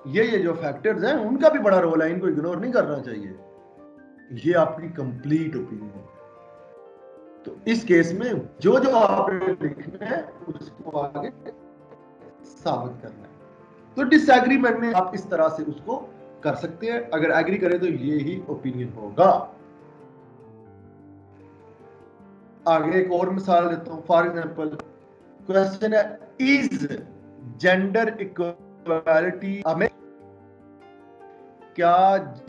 ये जो फैक्टर्स हैं उनका भी बड़ा रोल है, इनको इग्नोर नहीं करना चाहिए। ये आपकी कंप्लीट ओपिनियन है। तो इस केस में जो जो आपने लिखना है उसको आगे साबित करना है। तो डिसएग्रीमेंट में आप इस तरह से उसको कर सकते हैं। अगर एग्री करें तो ये ही ओपिनियन होगा। आगे एक और मिसाल देता हूं। फॉर एग्जांपल क्वेश्चन है, इज जेंडर इक्वालिटी में, क्या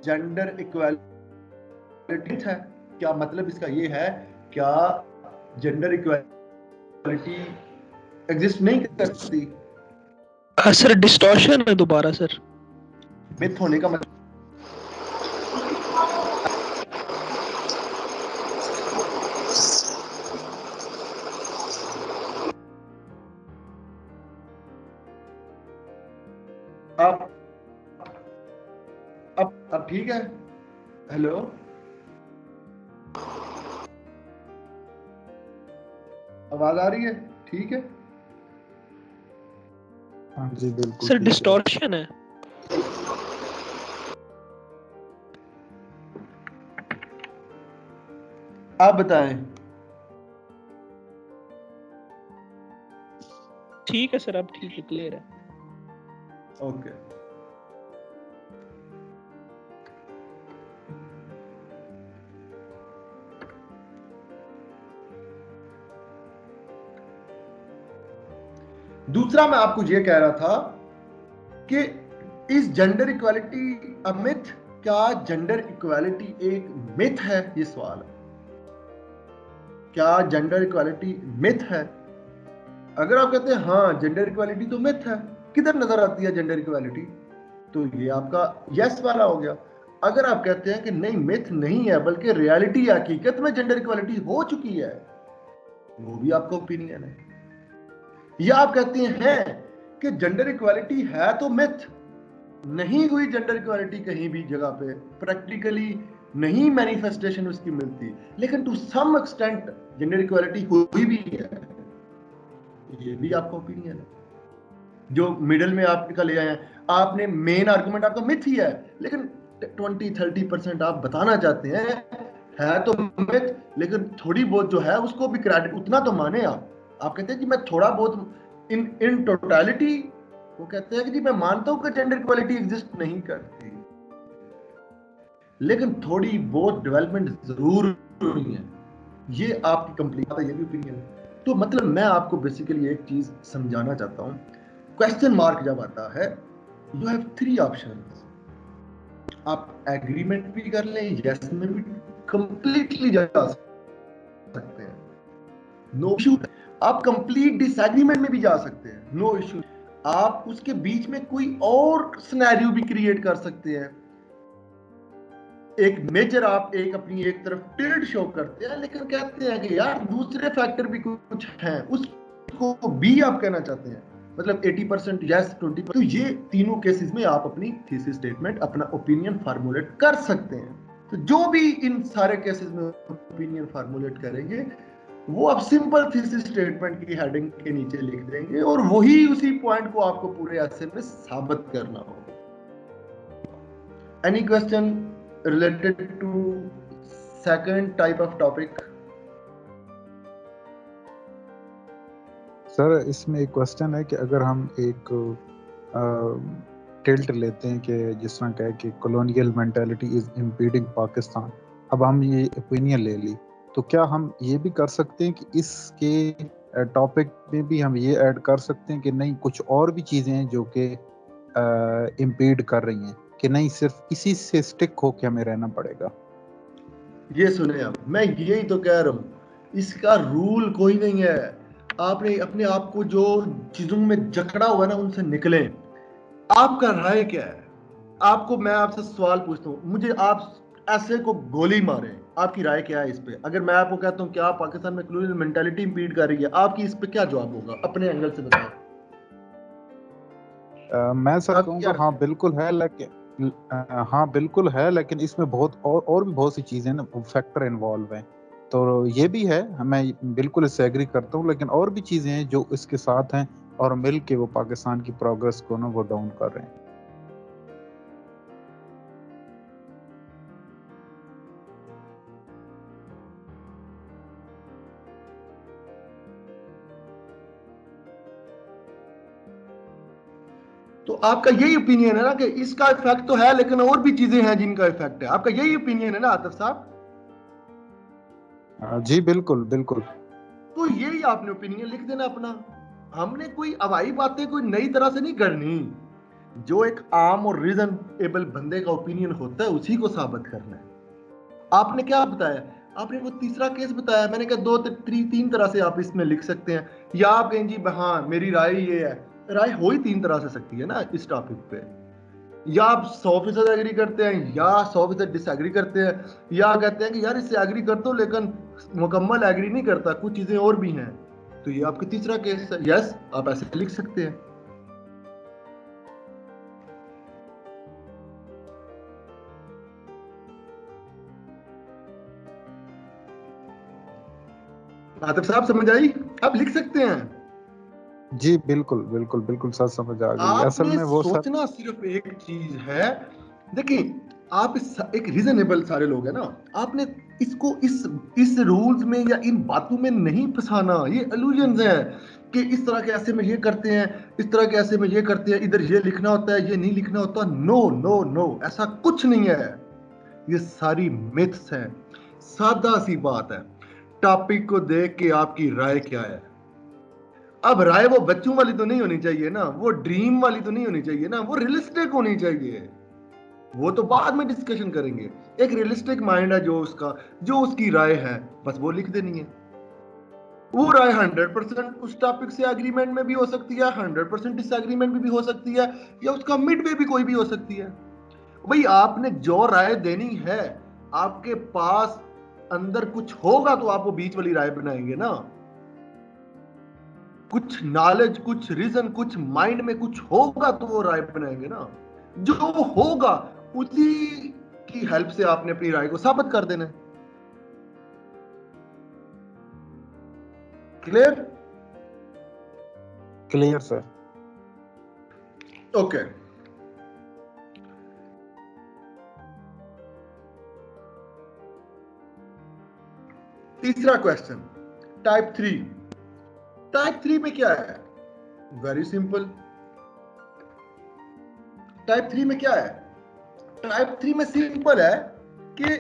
जेंडर इक्वालिटी है? क्या मतलब इसका ये है, क्या जेंडर इक्वालिटी एग्जिस्ट नहीं कर सकती? सर डिस्टॉर्शन है दोबारा सर। मिथ होने का मतलब अब ठीक है। हेलो, आवाज आ रही है? ठीक है। हाँ जी बिल्कुल सर डिस्टॉर्शन है। आप बताएं। ठीक है सर, अब ठीक है, क्लियर है। ओके। दूसरा मैं आपको ये कह रहा था कि इस जेंडर इक्वालिटी अ मिथ, क्या जेंडर इक्वालिटी एक मिथ है? ये सवाल है। क्या जेंडर इक्वालिटी मिथ है? अगर आप कहते हैं हाँ जेंडर इक्वालिटी तो मिथ है, किधर नजर आती है जेंडर इक्वालिटी, तो ये आपका यस वाला हो गया। अगर आप कहते हैं कि नहीं मिथ नहीं है बल्कि रियलिटी हकीकत में जेंडर इक्वालिटी हो चुकी है, वो भी आपका ओपिनियन है। या आप कहते हैं कि जेंडर इक्वालिटी है तो मिथ, नहीं हुई जेंडर इक्वालिटी कहीं भी जगह पे, प्रैक्टिकली नहीं मैनिफेस्टेशन उसकी मिलती, लेकिन to some extent gender equality हुई भी है, ये भी आपका ओपिनियन है। जो मिडिल में आप निकल ले आए हैं, आपने मेन आर्गुमेंट आपका मिथ ही है, लेकिन 20-30% आप बताना चाहते हैं है तो मिथ, लेकिन थोड़ी बहुत जो है उसको भी क्रेडिट उतना तो माने आप कहते हैं कि मैं थोड़ा बहुत इन टोटलिटी, वो कहते हैं कि जी मैं मानता हूं कि जेंडर इक्वालिटी एग्जिस्ट नहीं करती, लेकिन थोड़ी बहुत डेवलपमेंट जरूर हुई है। ये आपकी कंप्लीट है, ये भी ओपिनियन है। तो मतलब मैं आपको बेसिकली एक चीज समझाना चाहता हूं, क्वेश्चन मार्क जब आता है, यू हैव 3 ऑप्शंस। आप एग्रीमेंट भी कर लें, यस में भी कंप्लीटली जा सकते हैं, नो इशू। आप कंप्लीट डिसएग्रीमेंट में भी जा सकते हैं, नो इशू। आप उसके बीच में कोई और सिनेरियो भी क्रिएट कर सकते हैं। एक मेजर आप एक अपनी एक तरफ टिल्ट शो करते हैं, लेकिन कहते हैं कि यार दूसरे फैक्टर भी कुछ हैं, उसको भी आप कहना चाहते हैं, मतलब 80% यस 20%। तो ये तीनों केसेस में आप अपनी थीसिस स्टेटमेंट, अपना ओपिनियन फार्मूलेट कर सकते हैं। तो जो भी इन सारे केसेस में ओपिनियन फार्मूलेट करेंगे वो आप सिंपल थीसिस स्टेटमेंट की हेडिंग के नीचे लिख देंगे और वही उसी पॉइंट को आपको पूरे ऐसे में साबित करना होगा। Any question related to second type of topic? Sir इसमें एक क्वेश्चन है कि अगर हम एक टिल्ट लेते हैं कि जिस तरह कहे कि कॉलोनियल मेंटालिटी इज इम्पीडिंग पाकिस्तान, अब हम ये ओपिनियन ले ली, तो क्या हम ये भी कर सकते हैं कि इसके टॉपिक में भी हम ये ऐड कर सकते हैं कि नहीं कुछ और भी चीज़ें हैं जो कि इम्पीड कर रही हैं, कि नहीं सिर्फ इसी से स्टिक होके हमें रहना पड़ेगा? ये सुने आप, मैं यही तो कह रहा हूँ, इसका रूल कोई नहीं है। आपने अपने आप को जो चीजों में जकड़ा हुआ है ना उनसे निकले। आपका राय क्या है? आपको मैं आपसे सवाल पूछता हूँ, मुझे आप ऐसे को गोली मारे, आपकी राय क्या है इस पे? अगर मैं आपको कहता हूँ क्या पाकिस्तान में कॉलोनियल मेंटालिटी इंपीड कर रही है, आपकी इस पे क्या जवाब होगा? अपने एंगल से बताओ। मैं सर कहूँगा हाँ बिल्कुल है, लेकिन हाँ बिल्कुल है, लेकिन इसमें बहुत और भी बहुत सी चीज़ें ना फैक्टर इन्वॉल्व हैं, तो ये भी है, मैं बिल्कुल इससे एग्री करता हूँ, लेकिन और भी चीज़ें हैं जो इसके साथ हैं और मिल के वो पाकिस्तान की प्रोग्रेस को ना वो डाउन कर रहे हैं। तो आपका यही ओपिनियन है ना कि इसका इफेक्ट तो है लेकिन और भी चीजें हैं जिनका इफेक्ट है? आपका यही ओपिनियन है ना आतिफ साहब? जी बिल्कुल बिल्कुल। तो यही आपने ओपिनियन लिख देना अपना। हमने कोई हवाई बातें कोई नई तरह से नहीं करनी। जो एक आम और रीजनेबल बंदे का ओपिनियन होता है उसी को साबित करना है। आपने क्या बताया? आपने वो तीसरा केस बताया। मैंने कहा तीन तरह से आप इसमें लिख सकते हैं। या आप कहें जी हाँ मेरी राय ये है, राय हो ही तीन तरह से सकती है ना इस टॉपिक पे। या आप 100% एग्री करते हैं या 100% डिसएग्री करते हैं, या कहते हैं कि यार इससे एग्री करता हूं लेकिन मुकम्मल एग्री नहीं करता, कुछ चीजें और भी हैं। तो ये आपका तीसरा केस है। यस, आप ऐसे लिख सकते हैं। आतिफ साहब समझ आई? आप लिख सकते हैं। जी बिल्कुल बिल्कुल बिल्कुल सर समझ आ गई। असल में वो सोचना सिर्फ एक चीज है। देखिए आप एक रीजनेबल सारे लोग हैं ना, आपने इसको इस रूल्स में या इन बातों में नहीं फंसाना। ये इल्यूजन्स हैं कि इस तरह के ऐसे में ये करते हैं, इस तरह के ऐसे में ये करते हैं, इधर ये लिखना होता है ये नहीं लिखना होता। नो नो नो, ऐसा कुछ नहीं है। ये सारी मिथ्स हैं। सादा सी बात है। टॉपिक को देख के आपकी राय क्या है? अब राय वो बच्चों वाली तो नहीं होनी चाहिए ना, वो ड्रीम वाली तो नहीं होनी चाहिए ना, वो रियलिस्टिक होनी चाहिए। वो तो बाद में डिस्कशन करेंगे। एक रियलिस्टिक माइंड है जो उसकी राय है, बस वो लिख देनी है। वो राय 100% उस टॉपिक से एग्रीमेंट में भी हो सकती है, 100% डिसएग्रीमेंट में भी हो सकती है, या उसका मिड वे भी कोई भी हो सकती है। भाई आपने जो राय देनी है, आपके पास अंदर कुछ होगा तो आप वो बीच वाली राय बनाएंगे ना। कुछ नॉलेज, कुछ रीजन, कुछ माइंड में कुछ होगा तो वो राय बनाएंगे ना। जो होगा उसी की हेल्प से आपने अपनी राय को साबित कर देना है। क्लियर? Clear sir. ओके। तीसरा क्वेश्चन, टाइप 3। टाइप 3 में क्या है? Very simple. टाइप 3 में क्या है? टाइप 3 में सिंपल है कि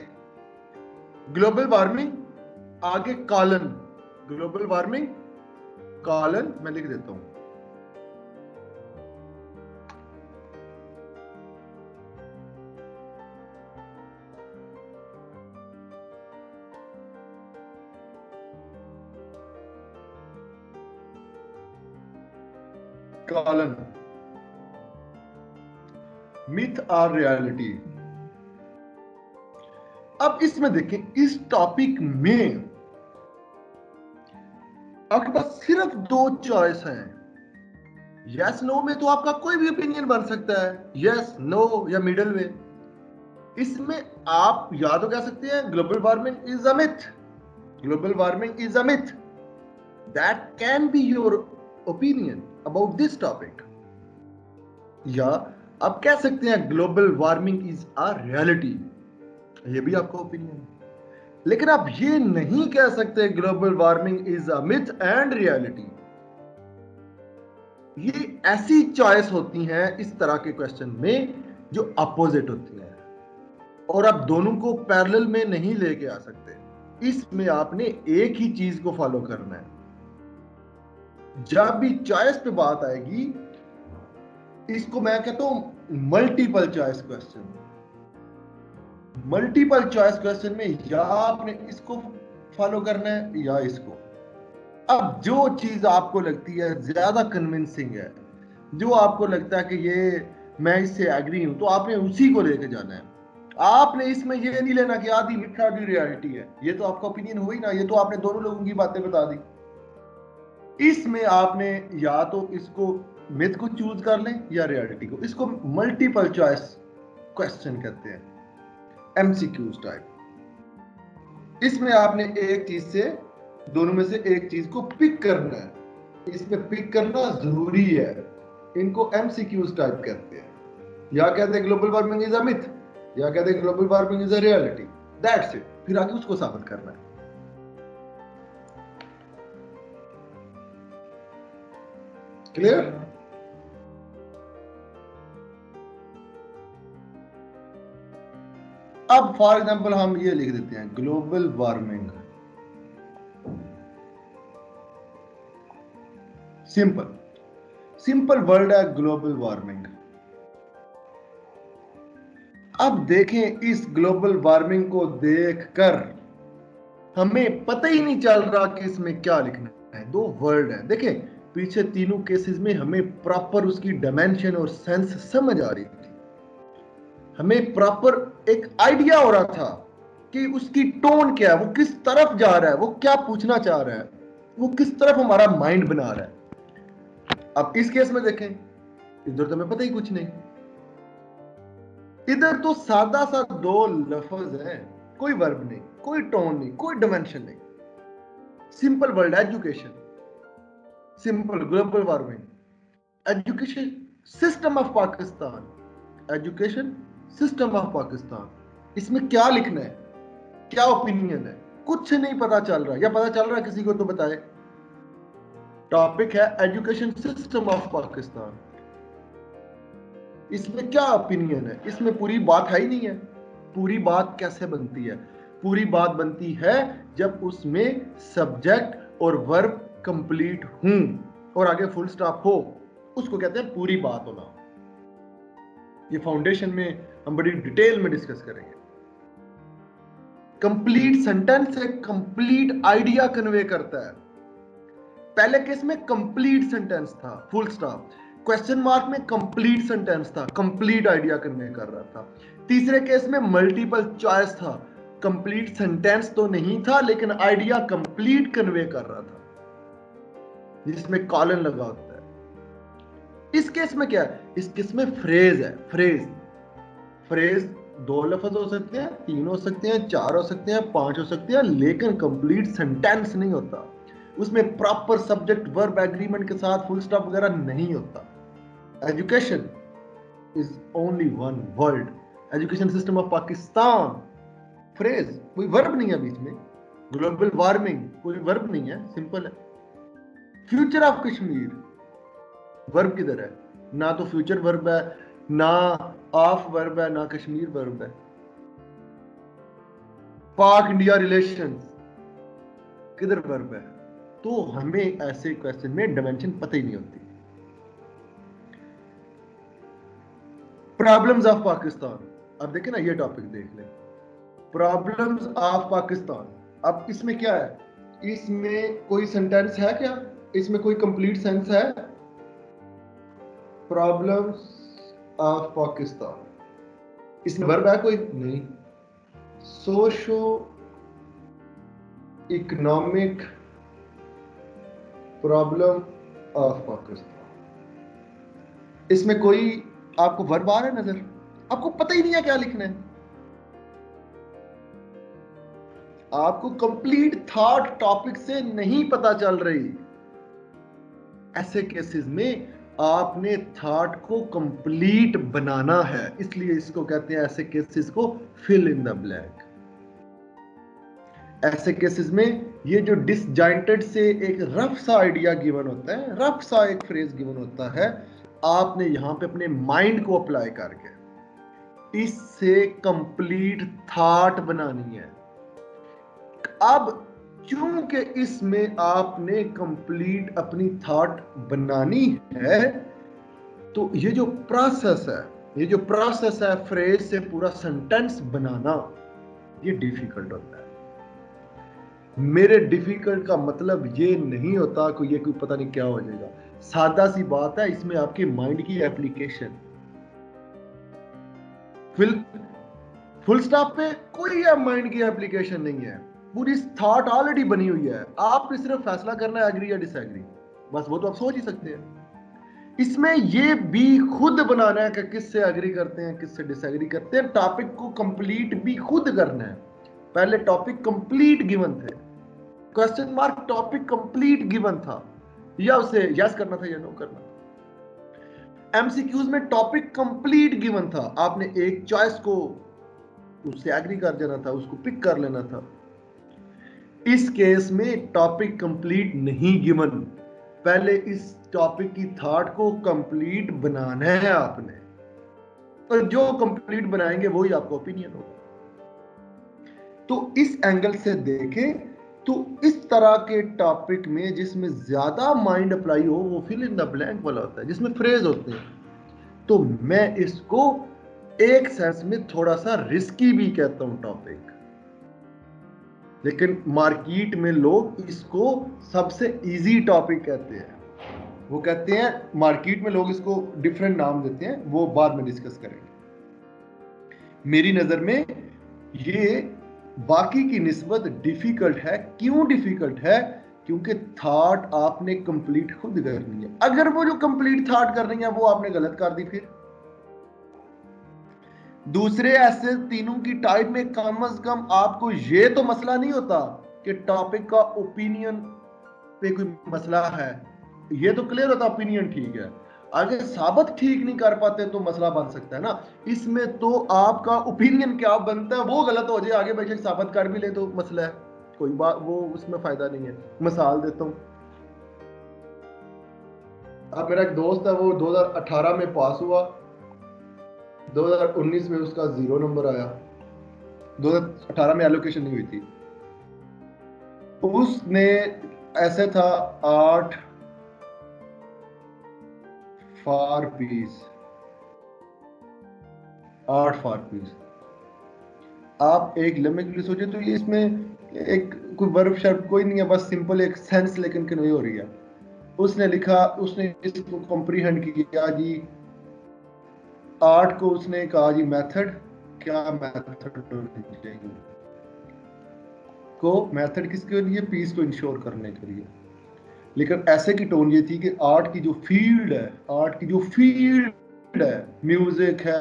ग्लोबल वार्मिंग आगे कॉलन, ग्लोबल वार्मिंग कॉलन, मैं लिख देता हूं। कॉलन, मिथ और रियलिटी। अब इसमें देखें, इस टॉपिक में आपके पास सिर्फ दो चॉइस हैं। यस नो में तो आपका कोई भी ओपिनियन बन सकता है, यस नो या मिडल वे। इसमें आप या तो कह सकते हैं global warming is a myth, Global warming is a myth. That can be your opinion about this topic. या आप कह सकते हैं global warming is a reality, ये भी आपका ओपिनियन है। लेकिन आप ये नहीं कह सकते global warming is a myth and reality. ये ऐसी चॉइस होती हैं इस तरह के क्वेश्चन में जो अपोजिट होती हैं, और आप दोनों को पैरेलल में नहीं लेके आ सकते। इसमें आपने एक ही चीज को फॉलो करना है। जब भी चॉइस पे बात आएगी, इसको मैं कहता हूं multiple choice question. Multiple choice question में या आपने इसको फॉलो करना है या इसको। अब जो चीज आपको लगती है ज्यादा कन्विंसिंग है, जो आपको लगता है कि ये मैं इससे एग्री हूं, तो आपने उसी को लेके जाना है। आपने इसमें ये नहीं लेना कि आधी मिथ आधी रियलिटी है। ये तो आपका ओपिनियन हो ही ना, ये तो आपने दोनों लोगों की बातें बता दी। इसमें आपने या तो इसको मिथ को चूज कर लें या रियलिटी को। इसको मल्टीपल चॉइस क्वेश्चन कहते हैं, एमसीक्यूज टाइप। इसमें आपने एक चीज से, दोनों में से एक चीज को पिक करना है। इसमें पिक करना जरूरी है। इनको एमसीक्यूज टाइप कहते हैं। या कहते हैं global warming is a myth, या कहते हैं global warming is a reality. That's it. फिर आगे उसको साबित करना है। क्लियर? अब फॉर एग्जांपल हम ये लिख देते हैं ग्लोबल वार्मिंग, सिंपल वर्ड है ग्लोबल वार्मिंग। अब देखें, इस ग्लोबल वार्मिंग को देखकर हमें पता ही नहीं चल रहा कि इसमें क्या लिखना है। दो वर्ड है, देखें पीछे तीनों केसेस में हमें प्रॉपर उसकी डायमेंशन और सेंस समझ आ रही थी। हमें प्रॉपर एक आइडिया हो रहा था कि उसकी टोन क्या है, वो किस तरफ जा रहा है, वो क्या पूछना चाह रहा है, वो किस तरफ हमारा माइंड बना रहा है। अब इस केस में देखें, इधर तो हमें पता ही कुछ नहीं। इधर तो सादा सा दो लफ्ज है, कोई वर्ब नहीं, कोई टोन नहीं, कोई डायमेंशन नहीं। Simple word education, simple global warming, education system of Pakistan, education system of Pakistan. इसमें क्या लिखना है, क्या ओपिनियन है, कुछ नहीं पता चल रहा। या पता चल रहा है किसी को तो बताए। टॉपिक है एजुकेशन सिस्टम ऑफ पाकिस्तान। इसमें क्या ओपिनियन है, इसमें पूरी बात है ही नहीं है। पूरी बात कैसे बनती है? पूरी बात बनती है जब उसमें सब्जेक्ट और वर्ब कंप्लीट हूं और आगे फुल स्टॉप हो, उसको कहते हैं पूरी बात होना। ये फाउंडेशन में हम बड़ी डिटेल में डिस्कस करेंगे। कंप्लीट सेंटेंस है, कंप्लीट आइडिया कन्वे करता है। पहले केस में कंप्लीट सेंटेंस था, फुल स्टॉप। क्वेश्चन मार्क में कंप्लीट सेंटेंस था, कंप्लीट आइडिया कन्वे कर रहा था। तीसरे केस में मल्टीपल चॉइस था, कंप्लीट सेंटेंस तो नहीं था लेकिन आइडिया कंप्लीट कन्वे कर रहा था, जिसमें कॉलन लगा होता है। इस केस में क्या है? इस केस में फ्रेज है। फ्रेज दो लफ्ज हो सकते हैं, तीन हो सकते हैं, चार हो सकते हैं, पांच हो सकते हैं, लेकिन कंप्लीट सेंटेंस नहीं होता। उसमें प्रॉपर सब्जेक्ट वर्ब एग्रीमेंट के साथ फुल स्टॉप वगैरह नहीं होता। Education is only one word, education system of Pakistan. Phrase, कोई वर्ब नहीं है बीच में। ग्लोबल वार्मिंग, कोई वर्ब नहीं है, सिंपल है। फ्यूचर ऑफ कश्मीर, वर्ब किधर है? ना तो फ्यूचर वर्ब है, ना ऑफ वर्ब है, ना कश्मीर वर्ब है। पाक इंडिया रिलेशंस, किधर वर्ब है? तो हमें ऐसे क्वेश्चन में डायमेंशन पता ही नहीं होती। प्रॉब्लम्स ऑफ पाकिस्तान, अब देखें ना, ये टॉपिक देख लें, प्रॉब्लम्स ऑफ पाकिस्तान। अब इसमें क्या है? इसमें कोई सेंटेंस है क्या? इसमें कोई कंप्लीट सेंस है? प्रॉब्लम्स ऑफ पाकिस्तान, इसमें वर्ब है कोई? नहीं। Socio economic problem of Pakistan, इसमें कोई आपको वर्ब आ रहा है नजर? आपको पता ही नहीं है क्या लिखना है। आपको कंप्लीट थॉट टॉपिक से नहीं पता चल रही, ऐसे केसेस में आपने थॉट को कंप्लीट बनाना है। इसलिए इसको कहते हैं, ऐसे केसेस को फिल इन द ब्लैंक। ऐसे केसेस में ये जो डिसजॉइंटेड से एक रफ सा आइडिया गिवन होता है, रफ सा एक फ्रेज गिवन होता है, आपने यहां पे अपने माइंड को अप्लाई करके इससे कंप्लीट थॉट बनानी है। अब क्योंकि इसमें आपने कंप्लीट अपनी थॉट बनानी है, तो ये जो प्रोसेस है फ्रेज से पूरा सेंटेंस बनाना, ये डिफिकल्ट होता है। मेरे डिफिकल्ट का मतलब ये नहीं होता कि ये कोई पता नहीं क्या हो जाएगा। सादा सी बात है, इसमें आपके माइंड की एप्लीकेशन, फुल स्टॉप पे कोई माइंड की एप्लीकेशन नहीं है। पूरी थॉट ऑलरेडी बनी हुई है, आपने सिर्फ फैसला करना है एग्री या डिसएग्री, बस वो तो आप सोच ही सकते हैं। इसमें ये भी खुद बनाना है कि किससे एग्री करते हैं, किससे डिसएग्री करते हैं। टॉपिक को कंप्लीट भी खुद करना है। पहले टॉपिक कंप्लीट गिवन थे, question mark topic complete given था, या उसे यस करना था या नो करना था। एमसीक्यूज में टॉपिक कंप्लीट गिवन था, आपने एक चॉइस को उससे एग्री कर जाना था, उसको पिक कर लेना था। इस केस में टॉपिक कंप्लीट नहीं गिवन, पहले इस टॉपिक की थॉट को कंप्लीट बनाना है आपने, और जो कंप्लीट बनाएंगे वही आपका ओपिनियन होगा। तो इस एंगल से देखें तो इस तरह के टॉपिक में जिसमें ज्यादा माइंड अप्लाई हो, वो फिल इन द ब्लैंक वाला होता है, जिसमें फ्रेज होते हैं। तो मैं इसको एक सेंस में थोड़ा सा रिस्की भी कहता हूं टॉपिक, लेकिन मार्केट में लोग इसको सबसे इजी टॉपिक कहते हैं। वो कहते हैं, मार्केट में लोग इसको डिफरेंट नाम देते हैं, वो बाद में डिस्कस करेंगे। मेरी नजर में ये बाकी की निस्बत डिफिकल्ट है। क्यों डिफिकल्ट है? क्योंकि थॉट आपने कंप्लीट खुद करनी है। अगर वो जो कंप्लीट थॉट करनी है वो आपने गलत कर दी, फिर दूसरे ऐसे तीनों की टाइप में कम से कम आपको ये तो मसला नहीं होता कि टॉपिक का ओपिनियन पे कोई मसला है, ये तो क्लियर होता ओपिनियन ठीक है। अगर साबित ठीक नहीं कर पाते तो मसला बन सकता है ना। इसमें तो आपका ओपिनियन क्या बनता है वो गलत हो जाए, आगे बेशक साबित कर भी ले तो मसला है, कोई बात वो उसमें फायदा नहीं है। मिसाल देता हूं, अब मेरा एक दोस्त है, वो 2018 में पास हुआ, 2019 में उसका 0 नंबर आया। 2018 में एलोकेशन नहीं हुई थी। उसने ऐसे था 8 फॉर पीस, 8 फॉर पीस। आप एक लम्हे के लिए सोचे तो ये इसमें एक कोई वर्ब शब्द कोई नहीं है, बस सिंपल एक सेंस लेकिन कन्वे हो रही है। उसने लिखा, उसने इसको कॉम्प्रीहेंड किया जी। 8 को उसने कहा जी मेथड, क्या मेथड होनी चाहिए को, मेथड किसके लिए? पीस को इंश्योर करने के लिए। लेकिन ऐसे की टोन ये थी कि आर्ट की जो फील्ड है, आर्ट की जो फील्ड है, म्यूजिक है,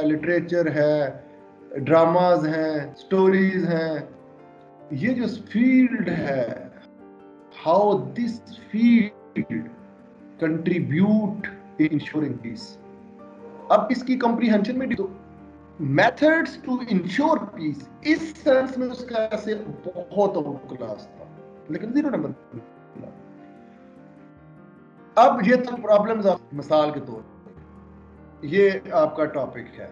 लिटरेचर है, ड्रामाज हैं, स्टोरीज हैं, ये जो फील्ड है, how this field contribute in ensuring peace. अब इसकी कॉम्प्रिहेंशन में तो मेथड्स टू इंश्योर पीस, इस सेंस में उसका ऐसे बहुत क्लास था, लेकिन 0 नंबर। अब ये तो प्रॉब्लम्स ऑफ, मिसाल के तौर पर ये आपका टॉपिक है,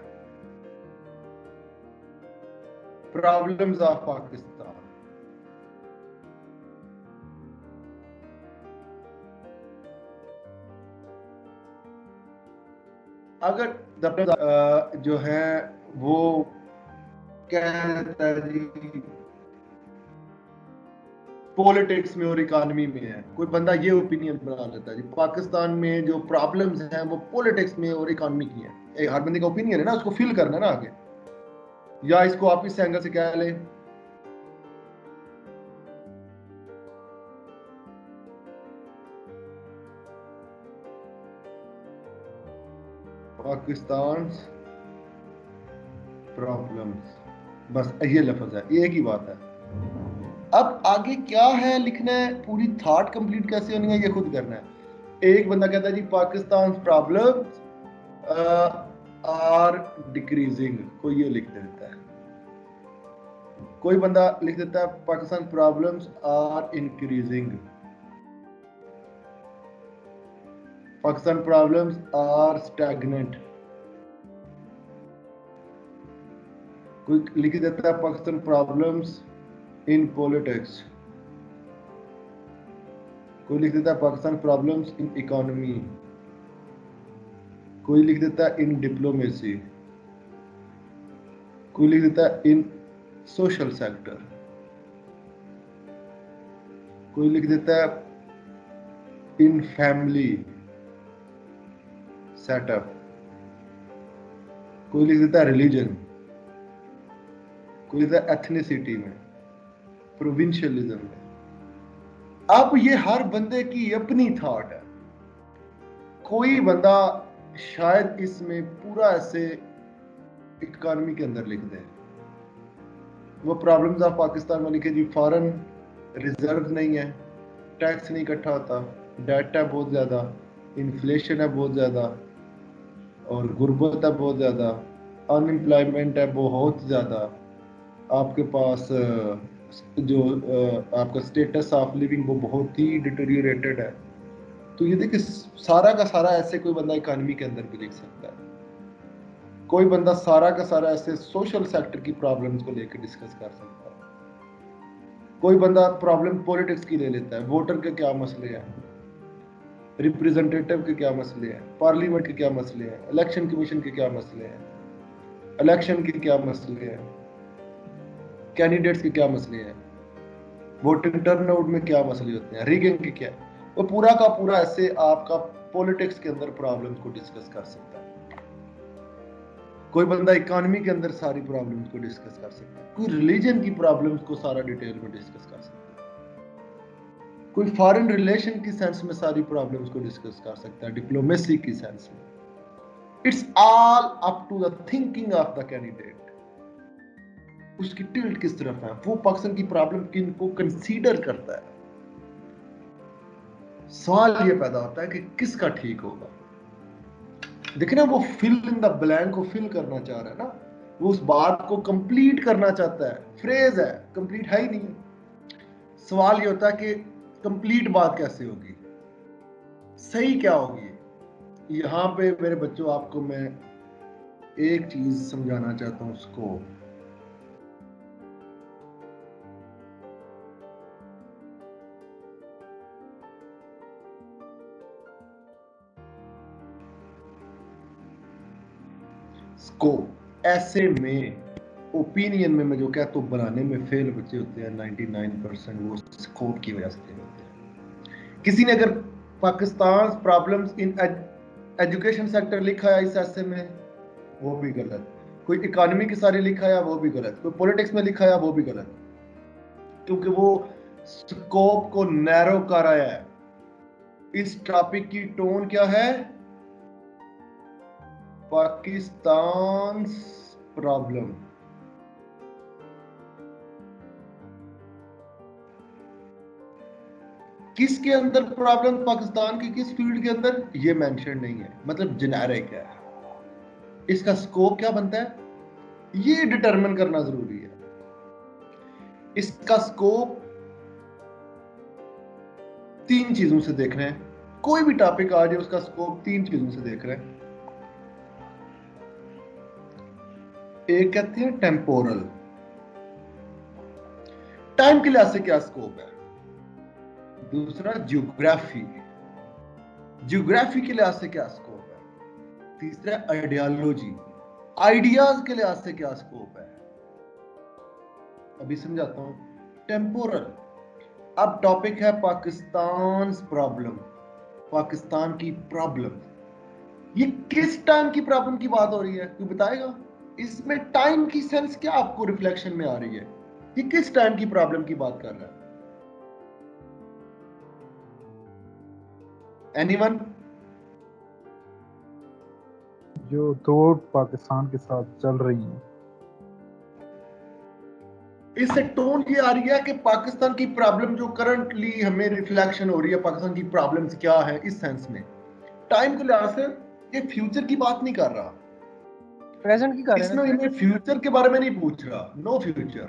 प्रॉब्लम्स ऑफ पाकिस्तान। अगर जो है वो कहता है जी पॉलिटिक्स में और इकोनॉमी में है, कोई बंदा ये ओपिनियन बना लेता है जी पाकिस्तान में जो प्रॉब्लम्स हैं वो पॉलिटिक्स में और इकोनॉमी की हैं। हर बंदे का ओपिनियन है ना, उसको फील करना है ना आगे। या इसको आप इस एंगल से क्या ले, पाकिस्तान प्रॉब्लम्स, बस ये लफ्ज है, ये एक ही बात है। अब आगे क्या है लिखना है, पूरी थॉट कंप्लीट कैसे होनी है ये खुद करना है। एक बंदा कहता है जी पाकिस्तान प्रॉब्लम्स आर डिक्रीजिंग, कोई ये लिख देता है। कोई बंदा लिख देता है Pakistan problems are increasing, Pakistan problems are stagnant. कोई लिख देता है पाकिस्तान प्रॉब्लम्स इन पॉलिटिक्स, कोई लिख देता है पाकिस्तान प्रॉब्लम्स इन इकोनॉमी, कोई लिख देता है इन डिप्लोमेसी, कोई लिख देता है इन सोशल सेक्टर, कोई लिख देता है इन फैमिली सेटअप, कोई लिख देता है रिलीजन, कोई लिख देता है एथनिसिटी में, प्रोविंशियलिज्म में। अब ये हर बंदे की अपनी थॉट है। कोई बंदा शायद इसमें पूरा ऐसे इकोनॉमी के अंदर लिख दे, वो प्रॉब्लम्स ऑफ पाकिस्तान में लिखे जी फॉरेन रिजर्व नहीं है, टैक्स नहीं इकट्ठा होता, डेट है बहुत ज़्यादा, इन्फ्लेशन है बहुत ज़्यादा, और गुर्बत है बहुत ज़्यादा, अनएम्प्लॉयमेंट है बहुत ज़्यादा, आपके पास जो आपका स्टेटस ऑफ लिविंग वो बहुत ही डिटेरियोरेटेड है। तो ये देखिए सारा का सारा ऐसे कोई बंदा इकोनॉमी के अंदर भी लिख सकता है। कोई बंदा सारा का सारा ऐसे सोशल सेक्टर की प्रॉब्लम्स को लेकर डिस्कस कर सकता है। कोई बंदा प्रॉब्लम पॉलिटिक्स की ले लेता है, वोटर के क्या मसले हैं, रिप्रेजेंटेटिव के क्या मसले हैं, पार्लियामेंट के क्या मसले हैं, इलेक्शन कमीशन के क्या मसले हैं, इलेक्शन के क्या मसले हैं, कैंडिडेट्स के क्या मसले हैं, वोटिंग टर्नआउट में क्या मसले होते हैं, रिगिंग के क्या, वो पूरा का पूरा ऐसे आपका पॉलिटिक्स के अंदर प्रॉब्लम्स को डिस्कस कर सकता है। कोई बंदा इकोनॉमी के अंदर सारी प्रॉब्लम्स को डिस्कस कर सकता है, कोई रिलीजन की प्रॉब्लम्स को सारा डिटेल में डिस्कस कर सकता है, कोई फॉरेन रिलेशन की सेंस में सारी प्रॉब्लम्स को डिस्कस कर सकता है, डिप्लोमेसी की सेंस में। It's all up to the thinking of the candidate, उसकी टिल्ट किस तरफ है, वो पाकिस्तान की प्रॉब्लम किन को कंसीडर करता है। सवाल ये पैदा होता है कि किसका ठीक होगा। देखिए ना, वो फिल इन द ब्लैंक को फिल करना चाह रहा है ना, वो उस बात को कंप्लीट करना चाहता है, फ्रेज है, कंप्लीट है ही नहीं। सवाल ये होता है कि कंप्लीट बात कैसे होगी, सही क्या होगी। यहां पे मेरे बच्चों आपको मैं एक चीज समझाना चाहता हूं उसको। स्कोप ऐसे में ओपिनियन में मैं जो कहता हूँ बनाने में फेल बच्चे होते हैं 99%, वो स्कोप की वजह से फेल होते हैं। किसी ने अगर Pakistan problems in education sector लिखा है इस ऐसे में, वो भी गलत। कोई इकोनॉमी की सारी लिखा है वो भी गलत, कोई पॉलिटिक्स में लिखा है वो भी गलत, क्योंकि वो स्कोप को नैरो कर रहा है। इस टॉपिक की टोन क्या है, पाकिस्तान प्रॉब्लम। किसके अंदर प्रॉब्लम, पाकिस्तान की किस फील्ड के अंदर, ये मेंशन नहीं है, मतलब जेनेरिक है। इसका स्कोप क्या बनता है ये डिटरमिन करना जरूरी है। इसका स्कोप तीन चीजों से देख रहे हैं, कोई भी टॉपिक आ जाए उसका स्कोप तीन चीजों से देख रहे हैं। एक कहते हैं टेम्पोरल, टाइम के लिहाज से क्या स्कोप है। दूसरा ज्योग्राफी, ज्योग्राफी के लिहाज से क्या स्कोप है। तीसरा आइडियोलॉजी, आइडियाज के लिहाज से क्या स्कोप है। अभी समझाता हूं। टेम्पोरल, अब टॉपिक है पाकिस्तान प्रॉब्लम, पाकिस्तान की प्रॉब्लम। ये किस टाइम की प्रॉब्लम की बात हो रही है, कोई बताएगा। इसमें टाइम की सेंस क्या आपको रिफ्लेक्शन में आ रही है, ये किस टाइम की प्रॉब्लम की बात कर रहा है। एनीवन? जो थ्रू पाकिस्तान के साथ चल रही है। इससे टोन ये आ रही है कि पाकिस्तान की प्रॉब्लम जो करंटली हमें रिफ्लेक्शन हो रही है, पाकिस्तान की प्रॉब्लम्स क्या है इस सेंस में, टाइम के लिहाज से ये फ्यूचर की बात नहीं कर रहा, प्रेजेंट की कर रहे इसमें हैं। हमें फ्यूचर के बारे में नहीं पूछ रहा। No future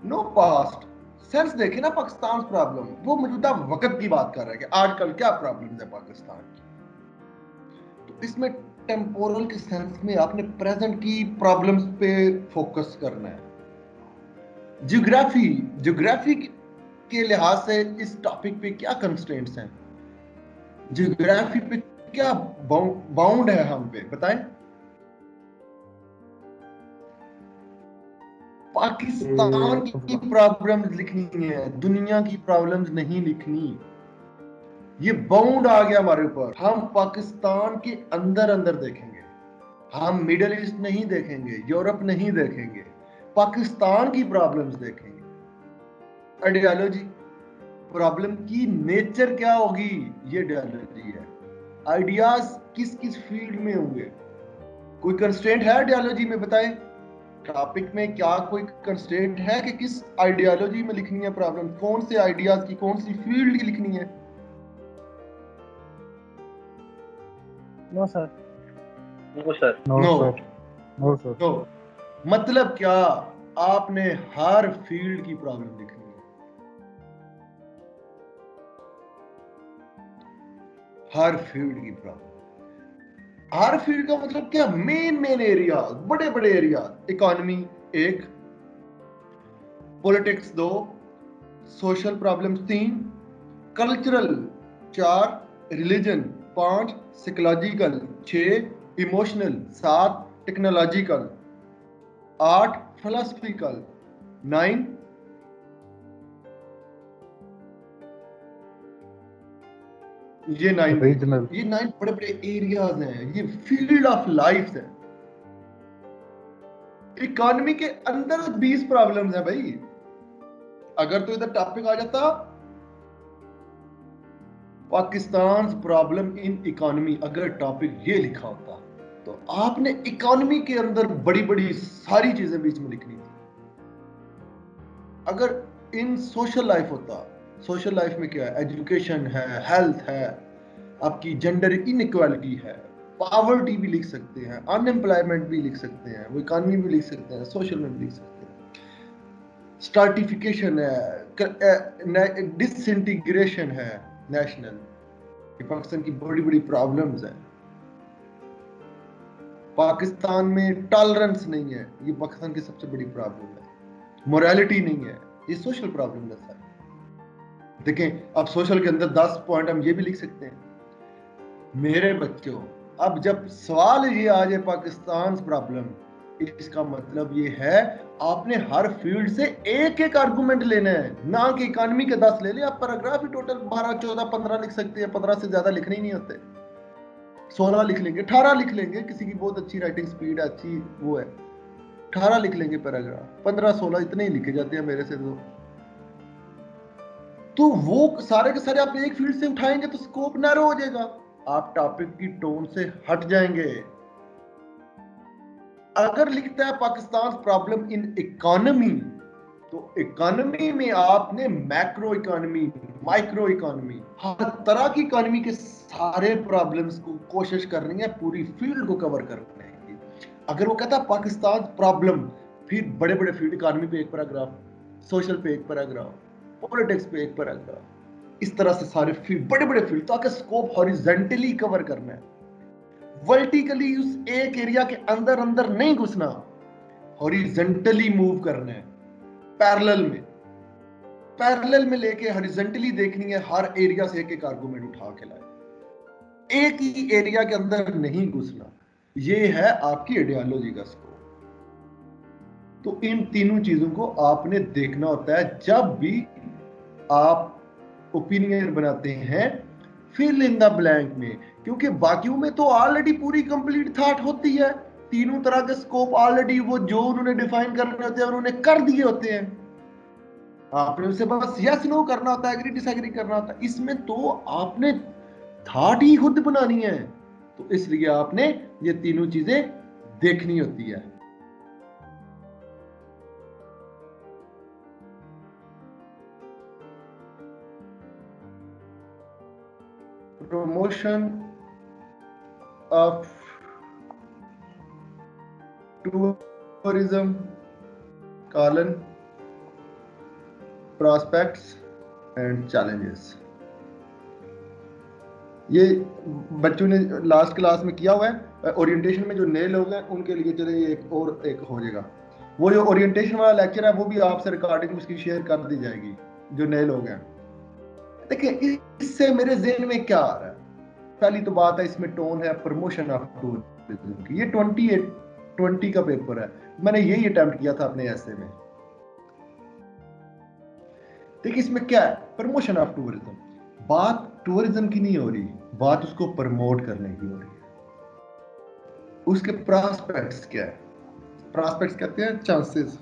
no past. Sense देखे ना पाकिस्तान प्रॉब्लम, वो मौजूदा वक्त की बात कर रहा है कि आजकल क्या प्रॉब्लम है पाकिस्तान की। तो इसमें टेम्पोरल के सेंस में आपने प्रेजेंट की प्रॉब्लम्स पे फोकस करना है। ज्योग्राफी के लिहाज से इस टॉपिक पे क्या कंस्ट्रेंट्स हैं, ज्योग्राफी पे क्या बाउंड है हम पे, बताएं। पाकिस्तान की प्रॉब्लम्स लिखनी है, दुनिया की प्रॉब्लम्स नहीं लिखनी। ये बाउंड आ गया हमारे ऊपर। हम पाकिस्तान के अंदर अंदर देखेंगे, हम मिडिल ईस्ट नहीं देखेंगे, यूरोप नहीं देखेंगे, पाकिस्तान की प्रॉब्लम्स देखेंगे। आइडियोलॉजी, प्रॉब्लम की नेचर क्या होगी, ये आइडियोलॉजी है। आइडियाज किस किस फील्ड में होंगे, कोई कंस्ट्रेंट है आइडियोलॉजी में, बताएं। टॉपिक में क्या कोई कंस्ट्रेंट है कि किस आइडियोलॉजी में लिखनी है प्रॉब्लम, कौन से आइडियाज की, कौन सी फील्ड की लिखनी है? No sir. No sir. No sir. मतलब क्या, आपने हर फील्ड की प्रॉब्लम लिखनी है, हर फील्ड की प्रॉब्लम। हर फील्ड का मतलब क्या, मेन एरिया, बड़े बड़े area. Economy 1, politics 2, social problems 3, cultural 4, religion 5, psychological 6, emotional 7, technological 8, philosophical 9, ये 9 बड़े बड़े एरियाज हैं, ये फील्ड ऑफ लाइफ है। इकोनॉमी के अंदर 20 प्रॉब्लम्स हैं भाई। अगर तो इधर टॉपिक आ जाता पाकिस्तान प्रॉब्लम इन इकोनॉमी, अगर टॉपिक ये लिखा होता तो आपने इकोनॉमी के अंदर बड़ी बड़ी सारी चीजें बीच में लिखनी थी। अगर इन सोशल लाइफ होता, सोशल लाइफ में क्या है, एजुकेशन है, हेल्थ है, आपकी जेंडर इनइक्वालिटी है, पॉवर्टी भी लिख सकते हैं, अनएम्प्लॉयमेंट भी लिख सकते हैं, वो इकोनॉमी भी लिख सकते हैं, सोशल में भी लिख सकते हैं, स्ट्राटिफिकेशन है, डिसइंटीग्रेशन है नेशनल, पाकिस्तान की बड़ी बड़ी प्रॉब्लम्स हैं। पाकिस्तान में टॉलरेंस नहीं है, ये पाकिस्तान की सबसे बड़ी प्रॉब्लम है। मोरालिटी नहीं है, ये सोशल प्रॉब्लम है सर। देखें, अब सोशल के अंदर 10 पॉइंट हम ये भी लिख सकते हैं। मेरे बच्चों, अब जब सवाल ये आ जाए पाकिस्तान प्रॉब्लम, इसका मतलब ये है आपने हर फील्ड से एक एक आर्गुमेंट लेना है, ना कि इकोनॉमी के 10 ले ले। आप पैराग्राफ ही टोटल 12, 14, 15 लिख सकते हैं, 15 से ज्यादा लिखने ही नहीं होते। 16 लिख लेंगे, 18 लिख लेंगे, किसी की बहुत अच्छी राइटिंग स्पीड है, अच्छी वो है, 18 लिख लेंगे पैराग्राफ, 15, 16 इतने ही लिखे जाते हैं मेरे से। तो वो सारे के सारे आप एक फील्ड से उठाएंगे तो स्कोप नैरो हो जाएगा, आप टॉपिक की टोन से हट जाएंगे। अगर लिखता है पाकिस्तान प्रॉब्लम इन इकोनॉमी, तो इकोनॉमी में आपने मैक्रो इकोनॉमी, माइक्रो इकोनॉमी, हर तरह की इकोनॉमी के सारे प्रॉब्लम्स को कोशिश करनी है, पूरी फील्ड को कवर करना है। अगर वो कहता है पाकिस्तान प्रॉब्लम, फिर बड़े बड़े फील्ड, इकोनॉमी पे एक पैराग्राफ, सोशल पे एक पैराग्राफ, पॉलिटिक्स पे एक पैराग्राफ, इस तरह से सारे फील्ड, बड़े बड़े फील्ड, ताकि स्कोप हॉरिजॉन्टली कवर करना है, वर्टिकली उस एक एरिया के अंदर अंदर नहीं घुसना, हॉरिजॉन्टली मूव करना है, पैरेलल में लेके हॉरिजॉन्टली देखनी है, हर एरिया से एक एक आर्गुमेंट उठा के लाए, एक ही एरिया के अंदर नहीं घुसना। ये है आपकी आइडियोलॉजी का स्कोप। तो इन तीनों चीजों को आपने देखना होता है जब भी आप ओपिनियन बनाते हैं फिल इन द ब्लैंक में, क्योंकि बाकियों में तो ऑलरेडी पूरी कंप्लीट थॉट होती है। तीनों तरह के स्कोप ऑलरेडी वो जो उन्होंने डिफाइन करने होते हैं उन्होंने कर दिए होते हैं, आपने उसे बस यस नो करना होता है, एग्री डिसएग्री करना होता है। इसमें तो आपने थॉट ही खुद बनानी है, तो इसलिए आपने ये तीनों चीजें देखनी होती है। promotion of tourism, colon, prospects and challenges। ये बच्चों ने लास्ट क्लास में किया हुआ है। ओरिएंटेशन में जो नए लोग हैं उनके लिए चले एक हो जाएगा। वो जो ओरिएंटेशन वाला लेक्चर है वो भी आपसे रिकॉर्डिंग उसकी शेयर कर दी जाएगी जो नए लोग हैं। देखिए इससे मेरे ज़हन में क्या आ रहा है। पहली तो बात है इसमें टोन है प्रमोशन ऑफ टूरिज्म की। ये 20 का पेपर है। मैंने यही अटेम्प्ट किया था अपने ऐसे में। देखिए इसमें क्या है, प्रमोशन ऑफ टूरिज्म। बात टूरिज्म की नहीं हो रही, बात उसको प्रमोट करने की हो रही है। उसके प्रॉस्पेक्ट्स क्या है? प्रॉस्पेक्ट्स कहते हैं चांसेस।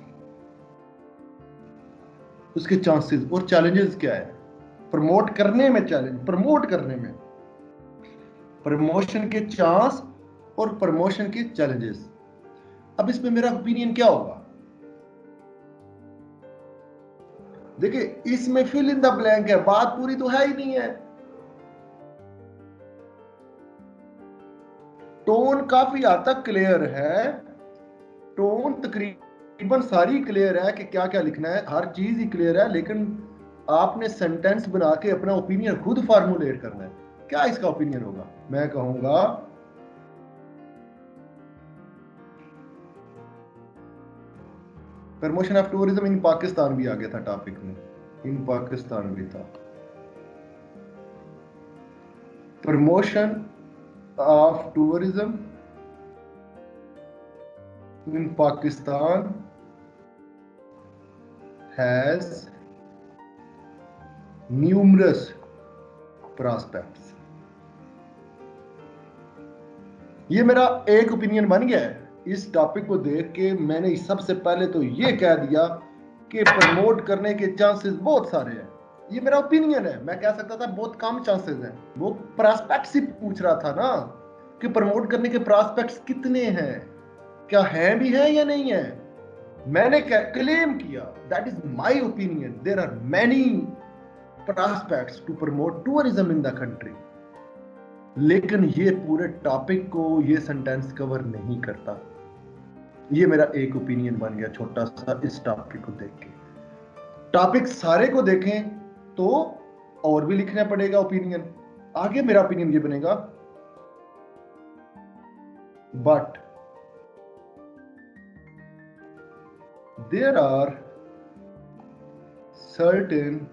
उसके चांसेस और चैलेंजेस क्या है? प्रमोट करने में चैलेंज, प्रमोट करने में प्रमोशन के चांस और प्रमोशन के चैलेंजेस। अब इसमें मेरा ओपिनियन क्या होगा? देखिए इसमें फिल इन द ब्लैंक है, बात पूरी तो है ही नहीं है। टोन काफी हद तक क्लियर है, टोन तकरीबन सारी क्लियर है कि क्या क्या लिखना है, हर चीज ही क्लियर है, लेकिन आपने सेंटेंस बना के अपना ओपिनियन खुद फार्मुलेट करना है। क्या इसका ओपिनियन होगा? मैं कहूंगा promotion of tourism in Pakistan भी आ गया था टॉपिक में, इन पाकिस्तान भी था। Promotion of tourism in Pakistan has numerous prospects. ये मेरा एक ओपिनियन बन गया है। इस टॉपिक को देख के मैंने सबसे पहले तो ये कह दिया कि प्रमोट करने के चांसेस बहुत सारे हैं। ये मेरा ओपिनियन है। मैं कह सकता था बहुत कम चांसेस हैं। वो प्रॉस्पेक्ट्स ही पूछ रहा था ना कि प्रमोट करने के प्रॉस्पेक्ट्स कितने हैं, क्या हैं भी हैं या नहीं है। मैंने क्लेम किया that is my opinion, there are many prospects to promote tourism in the country. लेकिन ये पूरे टॉपिक को ये सेंटेंस कवर नहीं करता। ये मेरा एक ओपिनियन बन गया छोटा सा इस टॉपिक को देख के। टॉपिक सारे को देखें तो और भी लिखना पड़ेगा ओपिनियन। आगे मेरा ओपिनियन ये बनेगा, but there are certain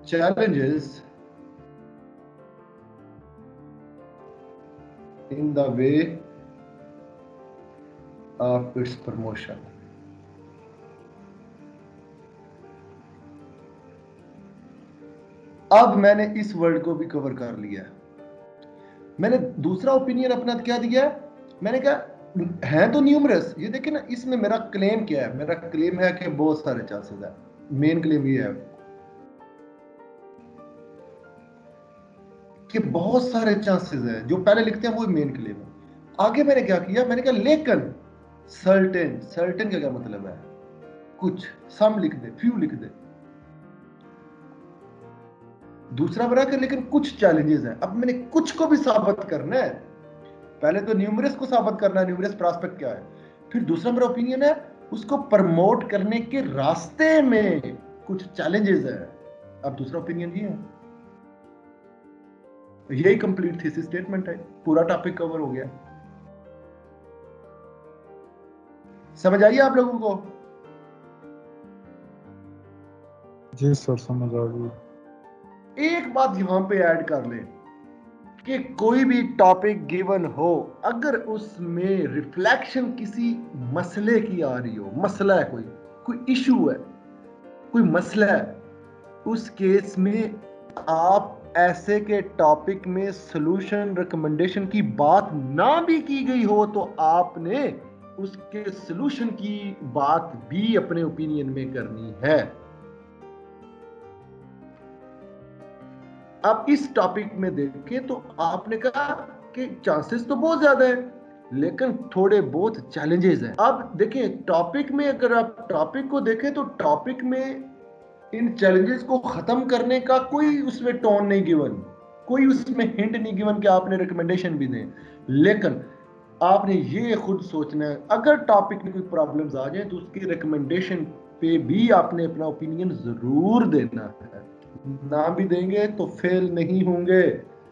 challenges in the way of its promotion। अब मैंने इस वर्ड को भी कवर कर लिया। मैंने दूसरा ओपिनियन अपना क्या दिया है? मैंने कहा है तो न्यूमरस। ये देखिए ना, इसमें मेरा क्लेम क्या है? मेरा क्लेम है कि बहुत सारे चांसेस है। मेन क्लेम ये है कि बहुत सारे चांसेस हैं। जो पहले लिखते हैं वो मेन क्लेम है। आगे मैंने क्या किया? मैंने कहा लेकिन सर्टेन। सर्टेन का क्या मतलब है? कुछ, सम लिख दे, फ्यू लिख दे। दूसरा बना कर लेकिन कुछ चैलेंजेस हैं। अब मैंने कुछ को भी साबित करना है। पहले तो न्यूमरस को साबित करना है, न्यूमरस प्रॉस्पेक्ट क्या है। फिर दूसरा मेरा ओपिनियन है उसको प्रमोट करने के रास्ते में कुछ चैलेंजेस है। अब दूसरा ओपिनियन ये है। यही कंप्लीट थीसिस स्टेटमेंट है। पूरा टॉपिक कवर हो गया। समझ आइए आप लोगों को? जी सर समझ आ गई। एक बात यहां पे ऐड कर ले कि कोई भी टॉपिक गिवन हो, अगर उसमें रिफ्लेक्शन किसी मसले की आ रही हो, मसला है, कोई इशू है, कोई मसला है, उस केस में आप ऐसे के टॉपिक में सॉल्यूशन रिकमेंडेशन की बात ना भी की गई हो तो आपने उसके सॉल्यूशन की बात भी अपने ओपिनियन में करनी है। अब इस टॉपिक में देखें तो आपने कहा कि चांसेस तो बहुत ज्यादा है लेकिन थोड़े बहुत चैलेंजेस हैं। अब देखिए टॉपिक में, अगर आप टॉपिक को देखें तो टॉपिक में इन चैलेंजेस को खत्म करने का कोई उसमें टोन नहीं गिवन, कोई उसमें हिंट नहीं गिवन कि आपने रिकमेंडेशन भी दें, लेकिन आपने ये खुद सोचना है अगर टॉपिक में कोई प्रॉब्लम्स आ जाए तो उसकी रिकमेंडेशन पे भी आपने अपना ओपिनियन जरूर देना है। ना भी देंगे तो फेल नहीं होंगे,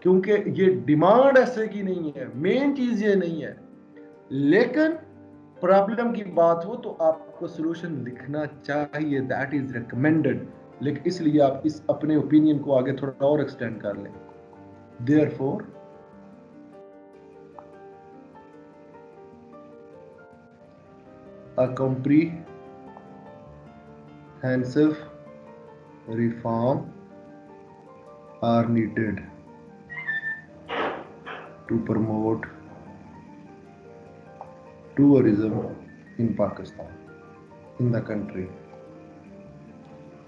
क्योंकि ये डिमांड ऐसे की नहीं है, मेन चीज ये नहीं है। लेकिन प्रॉब्लम की बात हो तो आपको सोल्यूशन लिखना चाहिए, दैट इज रिकमेंडेड। लेकिन इसलिए आप इस अपने ओपिनियन को आगे थोड़ा और एक्सटेंड कर लें। Therefore a comprehensive reform are needed to promote tourism in Pakistan, in the country।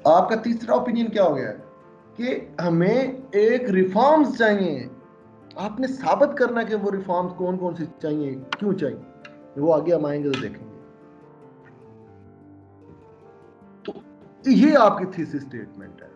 आपका तीसरा ओपिनियन क्या हो गया कि हमें एक रिफॉर्म्स चाहिए। आपने साबित करना कि वो रिफॉर्म्स कौन कौन सी चाहिए, क्यों चाहिए, वो आगे हम आएंगे तो देखेंगे। तो ये आपकी थीसिस स्टेटमेंट है।